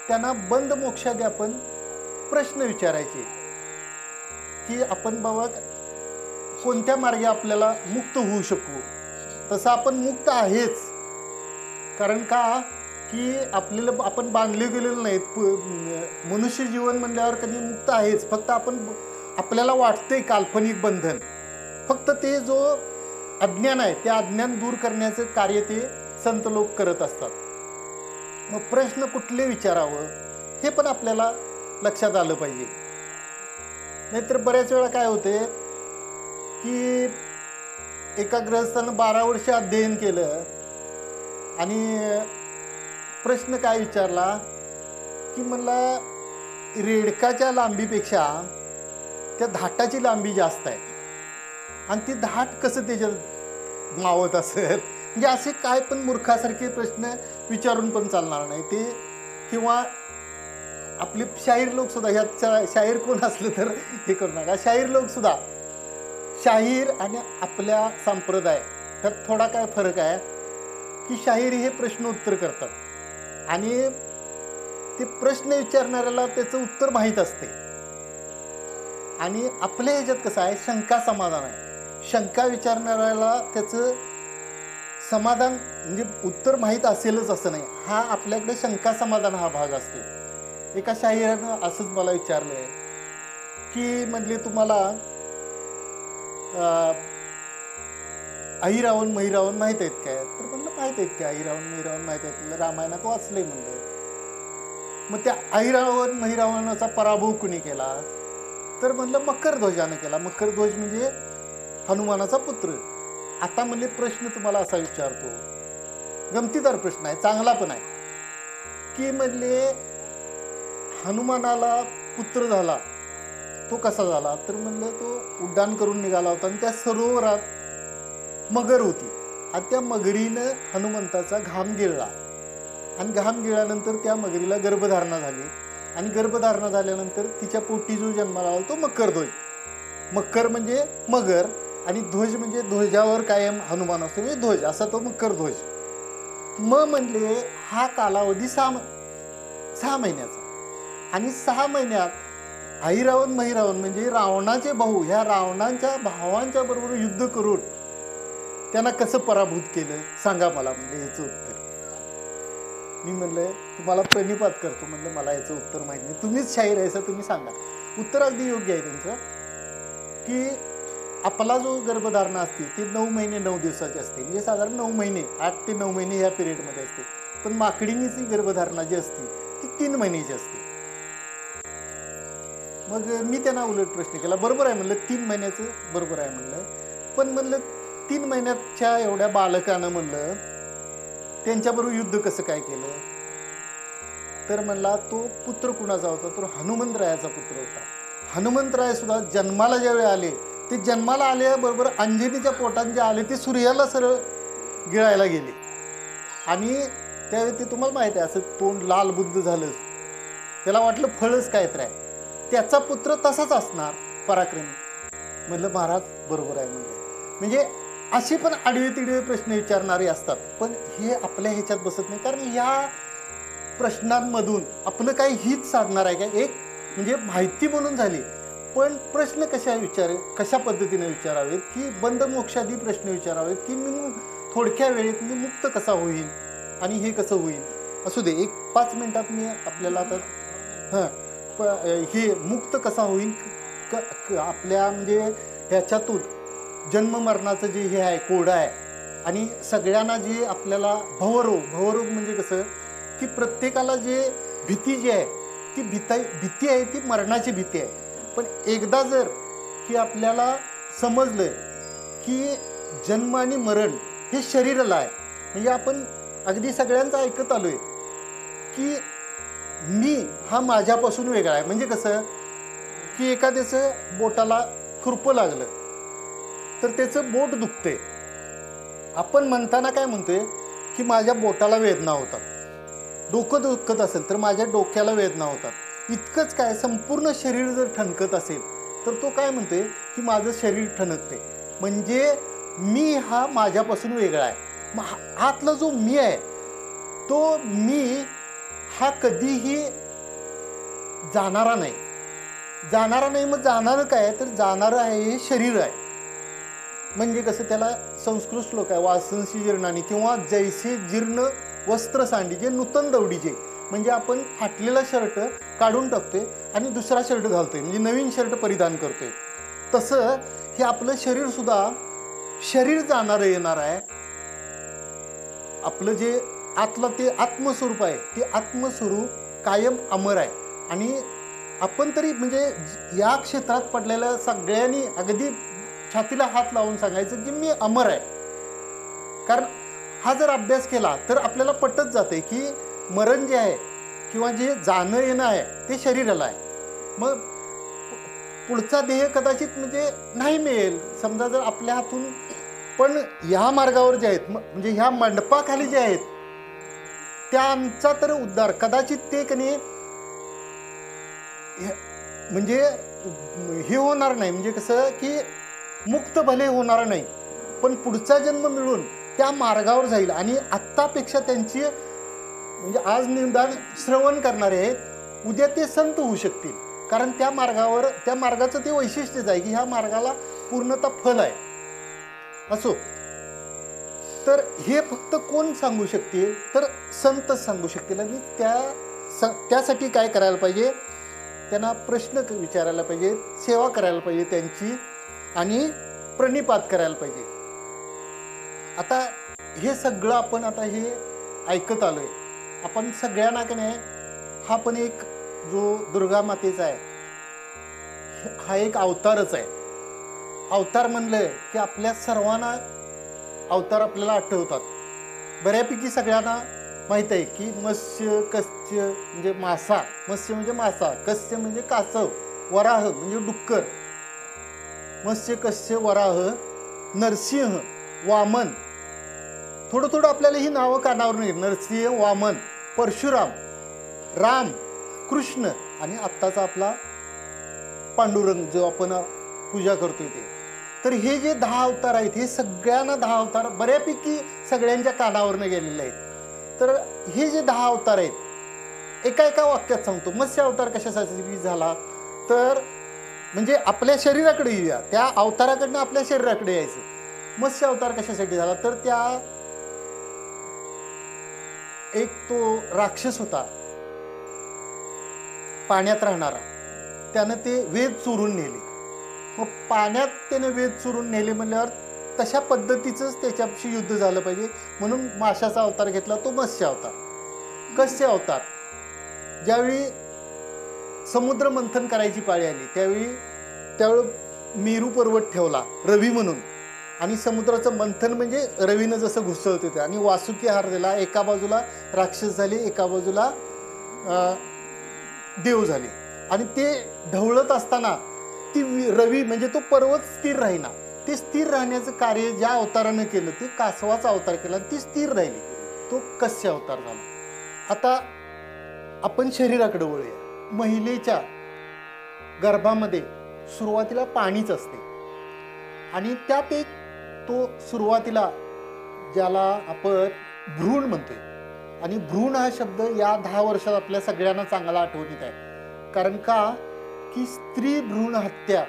त्यांना बंद मोक्षादी आपण प्रश्न विचारायचे की आपण बाबा कोणत्या मार्गे आपल्याला मुक्त होऊ शकू. तसं आपण मुक्त आहेच. कारण का की आपल्याला आपण बांधले गेलेलं नाहीत. मनुष्य जीवन म्हणल्यावर कधी मुक्त आहेच. फक्त आपल्याला वाटतंय काल्पनिक बंधन. फक्त ते जो अज्ञान आहे ते अज्ञान दूर करण्याचं कार्य ते संत लोक करत असतात. मग प्रश्न कुठले विचारावं हे पण आपल्याला लक्षात आलं पाहिजे. नाहीतर बऱ्याच वेळा काय होते की एका गृहस्थानं 12 वर्ष अध्ययन केलं आणि प्रश्न काय विचारला की मला रेडकाच्या लांबीपेक्षा त्या धाटाची लांबी जास्त आहे आणि ती धाट कसं त्याच्यात मावत असेल. म्हणजे असे काय पण मूर्खासारखे प्रश्न विचारून पण चालणार नाही ते. किंवा आपले शाहीर लोक सुद्धा, ह्यात शाहीर कोण असलं तर हे करू नका, शाहीर लोक सुद्धा, शाहीर आणि आपल्या संप्रदाय ह्यात थोडा काय फरक आहे की शाहीर हे प्रश्न उत्तर करतात आणि ते प्रश्न विचारणाऱ्याला त्याचं उत्तर माहीत असते. आणि आपल्या ह्याच्यात कसं आहे, शंका समाधान आहे. शंका विचारणाऱ्याला त्याचं समाधान म्हणजे उत्तर माहीत असेलच असं नाही, हा आपल्याकडे शंका समाधान हा भाग असतो. एका शाहिरानं असंच मला विचारलं आहे की म्हटले तुम्हाला अहिरावण महिरावण माहीत आहेत काय? तर म्हणलं माहीत आहेत काय, अहिरावण महिरावण माहीत आहेत. म्हणलं रामायणात वाचलंय म्हणलं. मग त्या अहिरावण महिरावणाचा पराभव कुणी केला? तर म्हणलं मकरध्वजानं केला. मकरध्वज म्हणजे हनुमानाचा पुत्र. आता म्हणले प्रश्न तुम्हाला असा विचारतो, गमतीदार प्रश्न आहे, चांगला पण आहे की म्हणले हनुमानाला पुत्र झाला तो कसा झाला? तर म्हणलं तो उड्डाण करून निघाला होता आणि त्या सरोवरात मगर होती आणि त्या मगरीनं हनुमंताचा घाम गिळला आणि घाम गिळल्यानंतर त्या मगरीला गर्भधारणा झाली आणि गर्भधारणा झाल्यानंतर तिच्या पोटी जो जन्माला आला तो मकरध्वज. मकर म्हणजे मगर आणि ध्वज म्हणजे ध्वजावर कायम हनुमान असतो म्हणजे ध्वज, असा तो मकरध्वज. म्हणले हा कालावधी 6 महिन्याचा आणि 6 महिन्यात अहिरावण महिरावण म्हणजे रावणाचे भाऊ, ह्या रावणाच्या भावांच्या बरोबर युद्ध करून त्यांना कसं पराभूत केलं सांगा मला. म्हणजे ह्याचं उत्तर मी म्हणलं तुम्हाला प्रणिपात करतो, म्हणलं मला याचं उत्तर माहीत नाही, तुम्हीच शाहीर आहे तुम्ही सांगा. उत्तर अगदी योग्य आहे त्यांचं की आपला जो गर्भधारणा असते ती 9 महिने 9 दिवसाची असते, म्हणजे साधारण 9 महिने 8 ते 9 महिने ह्या पिरियडमध्ये असते. पण माकडिणीची गर्भधारणा जी असते ती 3 महिन्याची असते. मग मी त्यांना उलट प्रश्न केला, बरोबर आहे म्हणलं 3 महिन्याचं बरोबर आहे म्हणलं, पण म्हणलं 3 महिन्याच्या एवढ्या बालकानं म्हणलं त्यांच्याबरोबर युद्ध कसं काय केलं? तर म्हणला तो पुत्र कुणाचा होता? तो हनुमंतरायाचा पुत्र होता. हनुमंतराय सुद्धा जन्माला ज्यावेळी आले ते जन्माला आल्याबरोबर अंजनीच्या पोटात जे आले ते सूर्याला सरळ गिळायला गेले आणि त्यावेळी ते तुम्हाला माहिती आहे असं तोंड लाल बुद्ध झालं, त्याला वाटलं फळच काय तर आहे, त्याचा पुत्र तसाच असणार पराक्रमी. म्हणलं महाराज बरोबर आहे म्हणलं. म्हणजे असे पण आडवे तिडवे प्रश्न विचारणारे असतात, पण हे आपल्या ह्याच्यात बसत नाही. कारण या प्रश्नांमधून आपलं काही हित साधणार आहे का? एक म्हणजे माहिती म्हणून झाली, पण प्रश्न कशा पद्धतीने विचारावेत की बंद मोक्षादी प्रश्न विचारावेत की मी थोडक्या वेळेत मी मुक्त कसा होईल आणि हे कसं होईल. असू दे, एक 5 मिनिटात मी आपल्याला आता हे मुक्त कसा होईल आपल्या म्हणजे ह्याच्यातून जन्म मरणाचं जे हे आहे कोड आहे आणि सगळ्यांना जे आपल्याला भवरोग म्हणजे कसं की प्रत्येकाला जे भीती जी आहे ती भीती आहे ती मरणाची भीती आहे. पण एकदा जर की आपल्याला समजलं की जन्म आणि मरण हे शरीराला आहे, म्हणजे आपण अगदी सगळ्यांचं ऐकत आलोय की मी हा माझ्यापासून वेगळा आहे. म्हणजे कसं की एखाद्याचं बोटाला खुरपं लागलं तर त्याचं बोट दुखते, आपण म्हणताना काय म्हणतोय की माझ्या बोटाला वेदना होतात. डोकं दुखत असेल तर माझ्या डोक्याला वेदना होतात. इतकंच काय, संपूर्ण शरीर जर ठणकत असेल तर तो काय म्हणतोय की माझं शरीर ठणकते. म्हणजे मी हा माझ्यापासून वेगळा आहे. मग आतला जो मी आहे तो मी हा कधीही जाणारा नाही. मग जाणारं काय, तर जाणारं आहे हे शरीर आहे. म्हणजे कसं त्याला संस्कृत श्लोक आहे, वासंसी जीर्णानी किंवा जैसे जीर्ण वस्त्र सांडी, जे नूतन दवडीचे म्हणजे आपण फाटलेला शर्ट काढून टाकतोय आणि दुसरा शर्ट घालतोय म्हणजे नवीन शर्ट परिधान करतोय. तसं हे आपलं शरीर सुद्धा शरीर जाणार येणार आहे, आपलं जे आतलं ते आत्मस्वरूप आहे ते आत्मस्वरूप कायम अमर आहे. आणि आपण तरी म्हणजे या क्षेत्रात पडलेल्या सगळ्यांनी अगदी छातीला हात लावून सांगायचं की मी अमर आहे. कारण हा जर अभ्यास केला तर आपल्याला पटत जाते की मरण जे आहे किंवा जे जाणं येणं आहे ते शरीराला आहे. मग पुढचा ध्येय कदाचित म्हणजे नाही मिळेल समजा जर आपल्या हातून. पण ह्या मार्गावर जे आहेत म्हणजे ह्या मंडपाखाली जे आहेत त्यांचा तर उद्धार कदाचित ते कधी म्हणजे हे होणार नाही. म्हणजे कसं की मुक्त भले होणार नाही, पण पुढचा जन्म मिळून त्या मार्गावर जाईल. आणि आत्तापेक्षा त्यांची म्हणजे आज निदान श्रवण करणारे आहेत, उद्या ते संत होऊ शकतील. कारण त्या मार्गावर त्या मार्गाचं ते वैशिष्ट्यच आहे की ह्या मार्गाला पूर्णतः फल आहे. असो तर हे फक्त कोण सांगू शकतील तर संतच सांगू शकतील. आणि त्यासाठी काय करायला पाहिजे, त्यांना प्रश्न विचारायला पाहिजे, सेवा करायला पाहिजे त्यांची, आणि प्रणिपात करायला पाहिजे. आता हे सगळं आपण आता हे ऐकत आलोय. आपण सगळ्यांना की नाही हा पण एक जो दुर्गा मातेचा आहे हा एक अवतारच आहे. अवतार म्हणलं की आपल्या सर्वांना अवतार आपल्याला आठवतात. बऱ्यापैकी सगळ्यांना माहीत आहे की मत्स्य कस्य म्हणजे मासा, मत्स्य म्हणजे मासा, कस्य म्हणजे कासव, वराह म्हणजे डुक्कर, मत्स्य कस्य वराह, नरसिंह, वामन. थोडं थोडं आपल्याला ही नावं कानावर नाही. नरसिंह, वामन, परशुराम, राम, कृष्ण आणि आत्ताचा आपला पांडुरंग जो आपण पूजा करतोय ते. तर हे जे 10 अवतार आहेत हे सगळ्यांना 10 अवतार बऱ्यापैकी सगळ्यांच्या कानावरनं गेलेले आहेत. तर हे जे 10 अवतार आहेत एका एका वाक्यात सांगतो. मत्स्य अवतार कशासाठी झाला तर म्हणजे आपल्या शरीराकडे येऊया, त्या अवताराकडनं आपल्या शरीराकडे यायचं. मत्स्य अवतार कशासाठी झाला तर त्या एक तो राक्षस होता पाण्यात राहणारा, त्यानं ते वेद चोरून नेले. मग पाण्यात त्याने वेद चोरून नेले म्हणल्यावर तशा पद्धतीचंच त्याच्याशी युद्ध झालं पाहिजे म्हणून माशाचा अवतार घेतला, तो मत्स्य अवतार. कस्य अवतार ज्यावेळी समुद्र मंथन करायची पाळी आली त्यावेळी मेरू पर्वत ठेवला रवी म्हणून, आणि समुद्राचं मंथन म्हणजे रवीनं जसं घुसळत होतं, आणि वासुकी हार दिला. एका बाजूला राक्षस झाले, एका बाजूला देव झाले. आणि ते ढवळत असताना ती रवी म्हणजे तो पर्वत स्थिर राहिना. ते स्थिर राहण्याचं कार्य ज्या अवतारानं केलं ते कासवाचा अवतार केला, ती स्थिर राहिली, तो कस्य अवतार झाला. आता आपण शरीराकडे वळूया. महिलेच्या गर्भामध्ये सुरुवातीला पाणीच असते, आणि त्यात एक तो सुरुवातीला ज्याला आपण भ्रूण म्हणतोय, आणि भ्रूण हा शब्द या 10 वर्षात आपल्या सगळ्यांना चांगला आठवणीत आहे. कारण का की स्त्री भ्रूण हत्या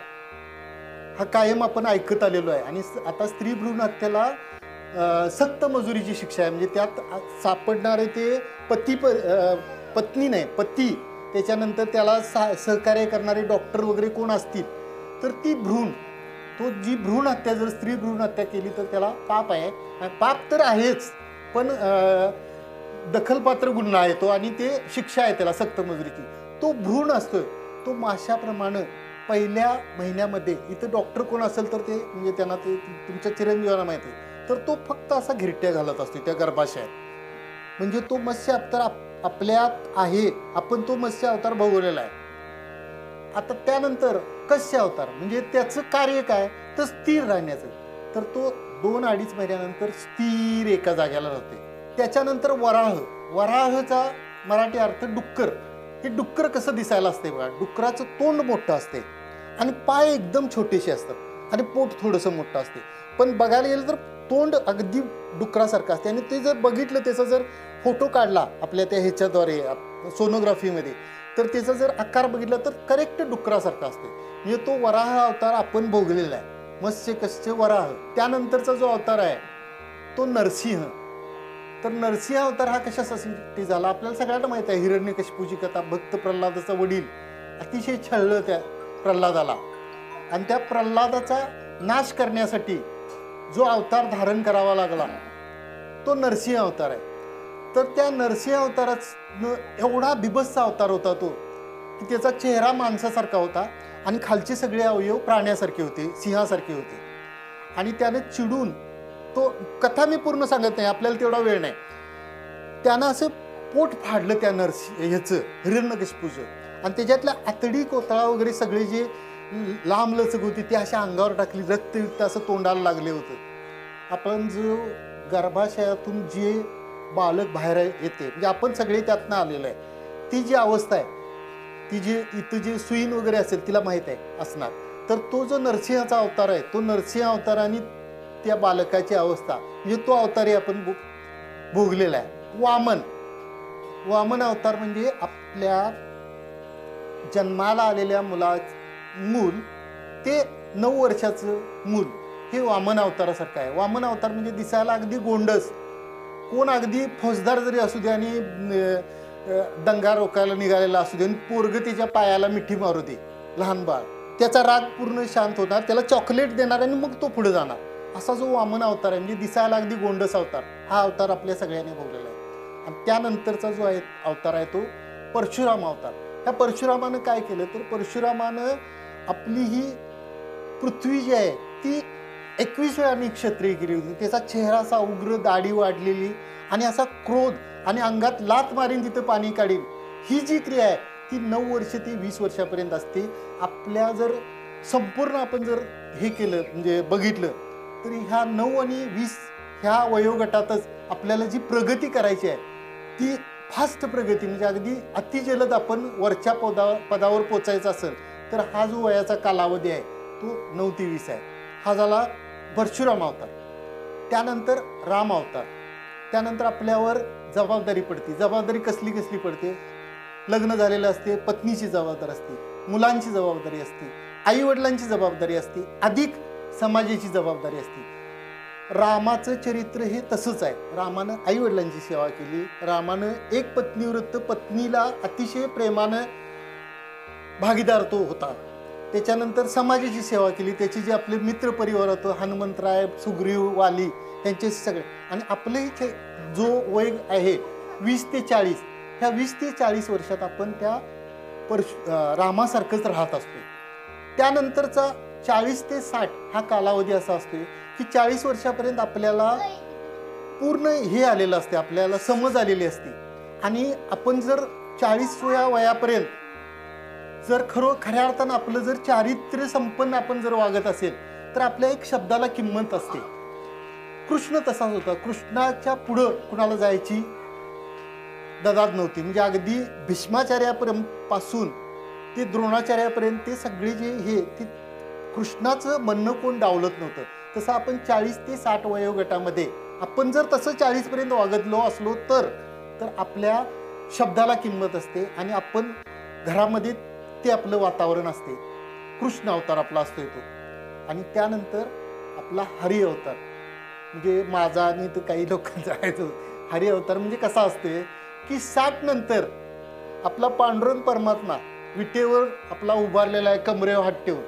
हा कायम आपण ऐकत आलेलो आहे. आणि आता स्त्री भ्रूण हत्येला सक्त मजुरीची शिक्षा आहे. म्हणजे त्यात सापडणारे ते पत्नी नाही पती, त्याच्यानंतर त्याला सहकार्य करणारे डॉक्टर वगैरे कोण असतील तर ती भ्रूण, तो जी भ्रूण हत्या जर स्त्री भ्रूण हत्या केली तर त्याला पाप आहे. पाप तर आहेच, पण दखलपात्र गुन्हा आहे तो, आणि ते शिक्षा आहे त्याला सक्त मजुरीची. तो भ्रूण असतोय तो माशाप्रमाणे पहिल्या महिन्यामध्ये, इथं डॉक्टर कोण असेल तर ते म्हणजे त्यांना ते तुमच्या चिरंजीवांना माहिती आहे, तर तो फक्त असा घिरट्या घालत असतो त्या गर्भाशयात. म्हणजे तो मत्स्य अवतार आपल्यात आहे, आपण तो मत्स्य अवतार भोगवलेला आहे. आता त्यानंतर कस्य अवतार म्हणजे त्याचं कार्य काय तर स्थिर राहण्याचं. तर तो 2-2.5 महिन्यानंतर स्थिर एका जाग्याला राहते. त्याच्यानंतर वराह, वराहचा मराठी अर्थ डुक्कर. हे डुक्कर कसं दिसायला असते बघा, डुक्कराचं तोंड मोठं असते आणि पाय एकदम छोटेसे असतात आणि पोट थोडंसं मोठं असते. पण बघायला गेलं तर तोंड अगदी डुकरासारखं असते. आणि ते जर बघितलं, त्याचा जर फोटो काढला आपल्या त्या ह्याच्याद्वारे सोनोग्राफीमध्ये, तर त्याचा जर आकार बघितला तर करेक्ट डुकरासारखा असते. म्हणजे तो वराह अवतार आपण भोगलेला आहे, मत्स्य कस्य वराह. त्यानंतरचा जो अवतार आहे तो नरसिंह. तर नरसिंह अवतार हा कशासाठी झाला आपल्याला सगळ्यांना माहिती आहे. हिरण्यकशिपूची कथा, भक्त प्रल्हादाचा वडील अतिशय छळलं त्या प्रल्हादाला, आणि त्या प्रल्हादाचा नाश करण्यासाठी जो अवतार धारण करावा लागला तो नरसिंह अवतार आहे. तर त्या नरसिंह अवतारात एवढा बिभत्स अवतार होता तो की त्याचा चेहरा माणसासारखा होता आणि खालचे सगळे अवयव प्राण्यासारखे होते, सिंहासारखे होते. आणि त्याने चिडून, तो कथा मी पूर्ण सांगत नाही, आपल्याला तेवढा वेळ नाही, त्यानं असं पोट फाडलं त्या ह्याचं हिरण्यकशिपूचं. आणि त्याच्यातल्या आतडी कोतळा वगैरे सगळे जे लांब लचक होती ती अशा अंगावर टाकली, रक्तयुक्त असं तोंडाला लागले होतं. आपण जो गर्भाशयातून जे बालक बाहेर येते, म्हणजे आपण सगळे त्यातनं आलेलं आहे, ती जी अवस्था आहे, ती जे इथं जे सुईन वगैरे असेल तिला माहीत आहे असणार. तर तो जो नरसिंहाचा अवतार आहे, तो नरसिंह अवताराने त्या बालकाची अवस्था, म्हणजे तो अवतारही आपण भोगलेला आहे. वामन अवतार म्हणजे आपल्या जन्माला आलेल्या मूल ते 9 वर्षाचं मूल हे वामन अवतारासारखं आहे. वामन अवतार म्हणजे दिसायला अगदी गोंडस, कोण अगदी फौजदार जरी असू दे आणि दंगा रोखायला निघालेला असू दे आणि पोरग त्याच्या पायाला मिठी मारू दे, लहान बाळ, त्याचा राग पूर्ण शांत होणार, त्याला चॉकलेट देणार आणि मग तो पुढे जाणार, असा जो वामन अवतार आहे, म्हणजे दिसायला अगदी गोंडस अवतार, हा अवतार आपल्या सगळ्यांनी भोगलेला आहे. आणि त्यानंतरचा जो आहे अवतार आहे तो परशुराम अवतार. ह्या परशुरामानं काय केलं तर परशुरामानं आपली ही पृथ्वी जी आहे ती 21 वेळांनी क्षत्रिय केली होती. त्याचा चेहरा असा उग्र, दाढी वाढलेली आणि असा क्रोध आणि अंगात लात मारीन तिथं पाणी काढीन, ही जी क्रिया आहे ती 9 वर्ष ते 20 वर्षापर्यंत असते. आपल्या जर संपूर्ण आपण जर हे केलं म्हणजे बघितलं तरी ह्या 9 आणि 20 ह्या वयोगटातच आपल्याला जी प्रगती करायची आहे ती फास्ट प्रगती, म्हणजे अगदी अतिजलद आपण वरच्या पदावर पोचायचं असेल तर हा जो वयाचा कालावधी आहे तो 9 ते 20 आहे. हा झाला परशुराम अवतार. त्यानंतर राम अवतार. त्यानंतर आपल्यावर जबाबदारी पडते. जबाबदारी कसली कसली पडते? लग्न झालेलं असते, पत्नीची जबाबदारी असते, मुलांची जबाबदारी असते, आई वडिलांची जबाबदारी असते, अधिक समाजाची जबाबदारी असते. रामाचं चरित्र हे तसंच आहे. रामानं आई वडिलांची सेवा केली, रामानं एक पत्नीवृत्त पत्नीला अतिशय प्रेमानं भागीदार तो होता. त्याच्यानंतर समाजाची सेवा केली, त्याचे जे आपले मित्र परिवार होतं, हनुमंतराय, सुग्रीव, वाली, त्यांचे सगळे. आणि आपलंही जो वय आहे 20 ते 40, ह्या 20 ते 40 वर्षात आपण त्या रामासारखंच राहत असतो. त्यानंतरचा 40 ते 60 हा कालावधी असा असतो की 40 वर्षापर्यंत आपल्याला पूर्ण हे आलेलं असते, आपल्याला समज आलेली असते. आणि आपण जर 40व्या वयापर्यंत जर खऱ्या अर्थानं आपलं जर चारित्र्य संपन्न आपण जर वागत असेल तर आपल्या एक शब्दाला किंमत असते. कृष्ण तसाच होता. कृष्णाच्या पुढं कुणाला जायची ददात नव्हती. म्हणजे अगदी भीष्माचार्यापासून ते द्रोणाचार्यापर्यंत ते सगळे जे हे ते कृष्णाचं म्हणणं कोण डावलत नव्हतं. तसं आपण 40 ते 60 वयोगटामध्ये आपण जर तसं 40 पर्यंत वागतलो असलो तर आपल्या शब्दाला किंमत असते आणि आपण घरामध्ये ते आपलं वातावरण असते. कृष्ण अवतार आपला असतोय तो. आणि त्यानंतर आपला हरी अवतार, म्हणजे माझा आणि तर काही लोकांचा आहे तो हरी अवतार. म्हणजे कसा असतोय की 60 नंतर आपला पांडुरंग परमात्मा विटेवर आपला उभारलेला आहे, कमरेवर हात ठेवून.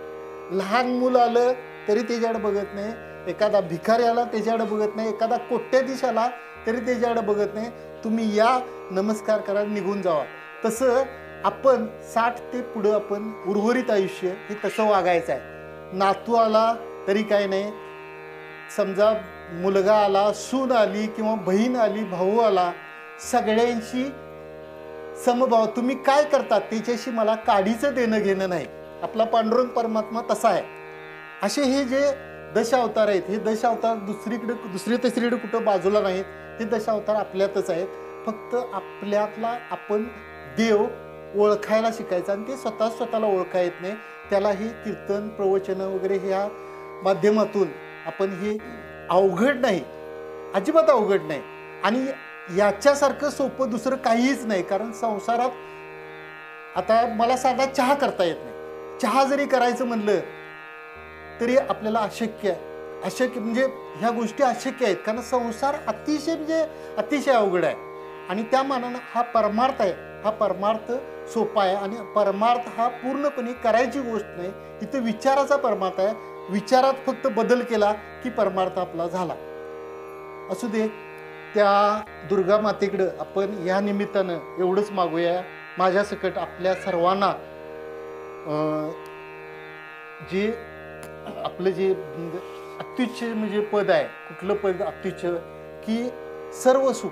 लहान मुलं आलं तरी त्याच्याकडे बघत नाही, एखादा भिकारी आला त्याच्याकडे बघत नाही, एखादा कोट्याधीश आला तरी त्याच्याकडे बघत नाही, तुम्ही या, नमस्कार करा, निघून जावा. तसं आपण 60 ते पुढं आपण उर्वरित आयुष्य हे तसं वागायचं आहे. नातू आला तरी काय नाही, समजा मुलगा आला, सून आली किंवा बहीण आली, भाऊ आला, सगळ्यांशी समभाव. तुम्ही काय करतात त्याच्याशी मला काडीचं देणं घेणं नाही. आपला पांडुरंग परमात्मा तसा आहे. असे हे जे दशावतार आहेत, हे दशावतार दुसरी तिसरीकडे कुठं बाजूला नाहीत. हे दशावतार आपल्यातच आहेत. फक्त आपल्यातला आपण देव ओळखायला शिकायचं आणि ते स्वतःला ओळखा येत नाही. त्याला हे कीर्तन, प्रवचन वगैरे ह्या माध्यमातून आपण हे अवघड नाही, अजिबात अवघड नाही. आणि याच्यासारखं सोपं दुसरं काहीच नाही. कारण संसारात आता मला साधा चहा करता येत नाही. चहा जरी करायचं म्हणलं तरी आपल्याला अशक्य म्हणजे ह्या गोष्टी अशक्य आहेत. कारण संसार अतिशय अवघड आहे. आणि त्या मानानं हा परमार्थ आहे, हा परमार्थ सोपा आहे. आणि परमार्थ हा पूर्णपणे करायची गोष्ट नाही, इथं विचाराचा परमार्थ आहे. विचारात फक्त बदल केला की परमार्थ आपला झाला. असू दे, त्या दुर्गा मातेकडं आपण या निमित्तानं एवढंच मागूया, माझ्या सकट आपल्या सर्वांना जे आपलं जे अत्युच्च म्हणजे पद आहे, कुठलं पद अत्युच्च, की सर्व सुख.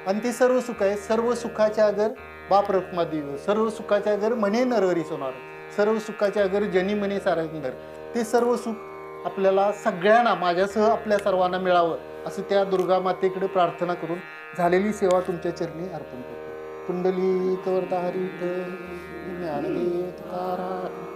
आणि ते सर्व सुख आहे, सर्व सुखाच्या अगर बाप रखमा देव, सर्व सुखाच्या अगर म्हणे नरहरी सोनार, सर्व सुखाच्या अगर जनी म्हणे सारंगर. ते सर्व सुख आपल्याला सगळ्यांना, माझ्यासह आपल्या सर्वांना मिळावं असं त्या दुर्गा मातेकडे प्रार्थना करून झालेली सेवा तुमच्या चरणी अर्पण करतो. कुंडली कवरता हरित ज्ञानदेव तुकाराम.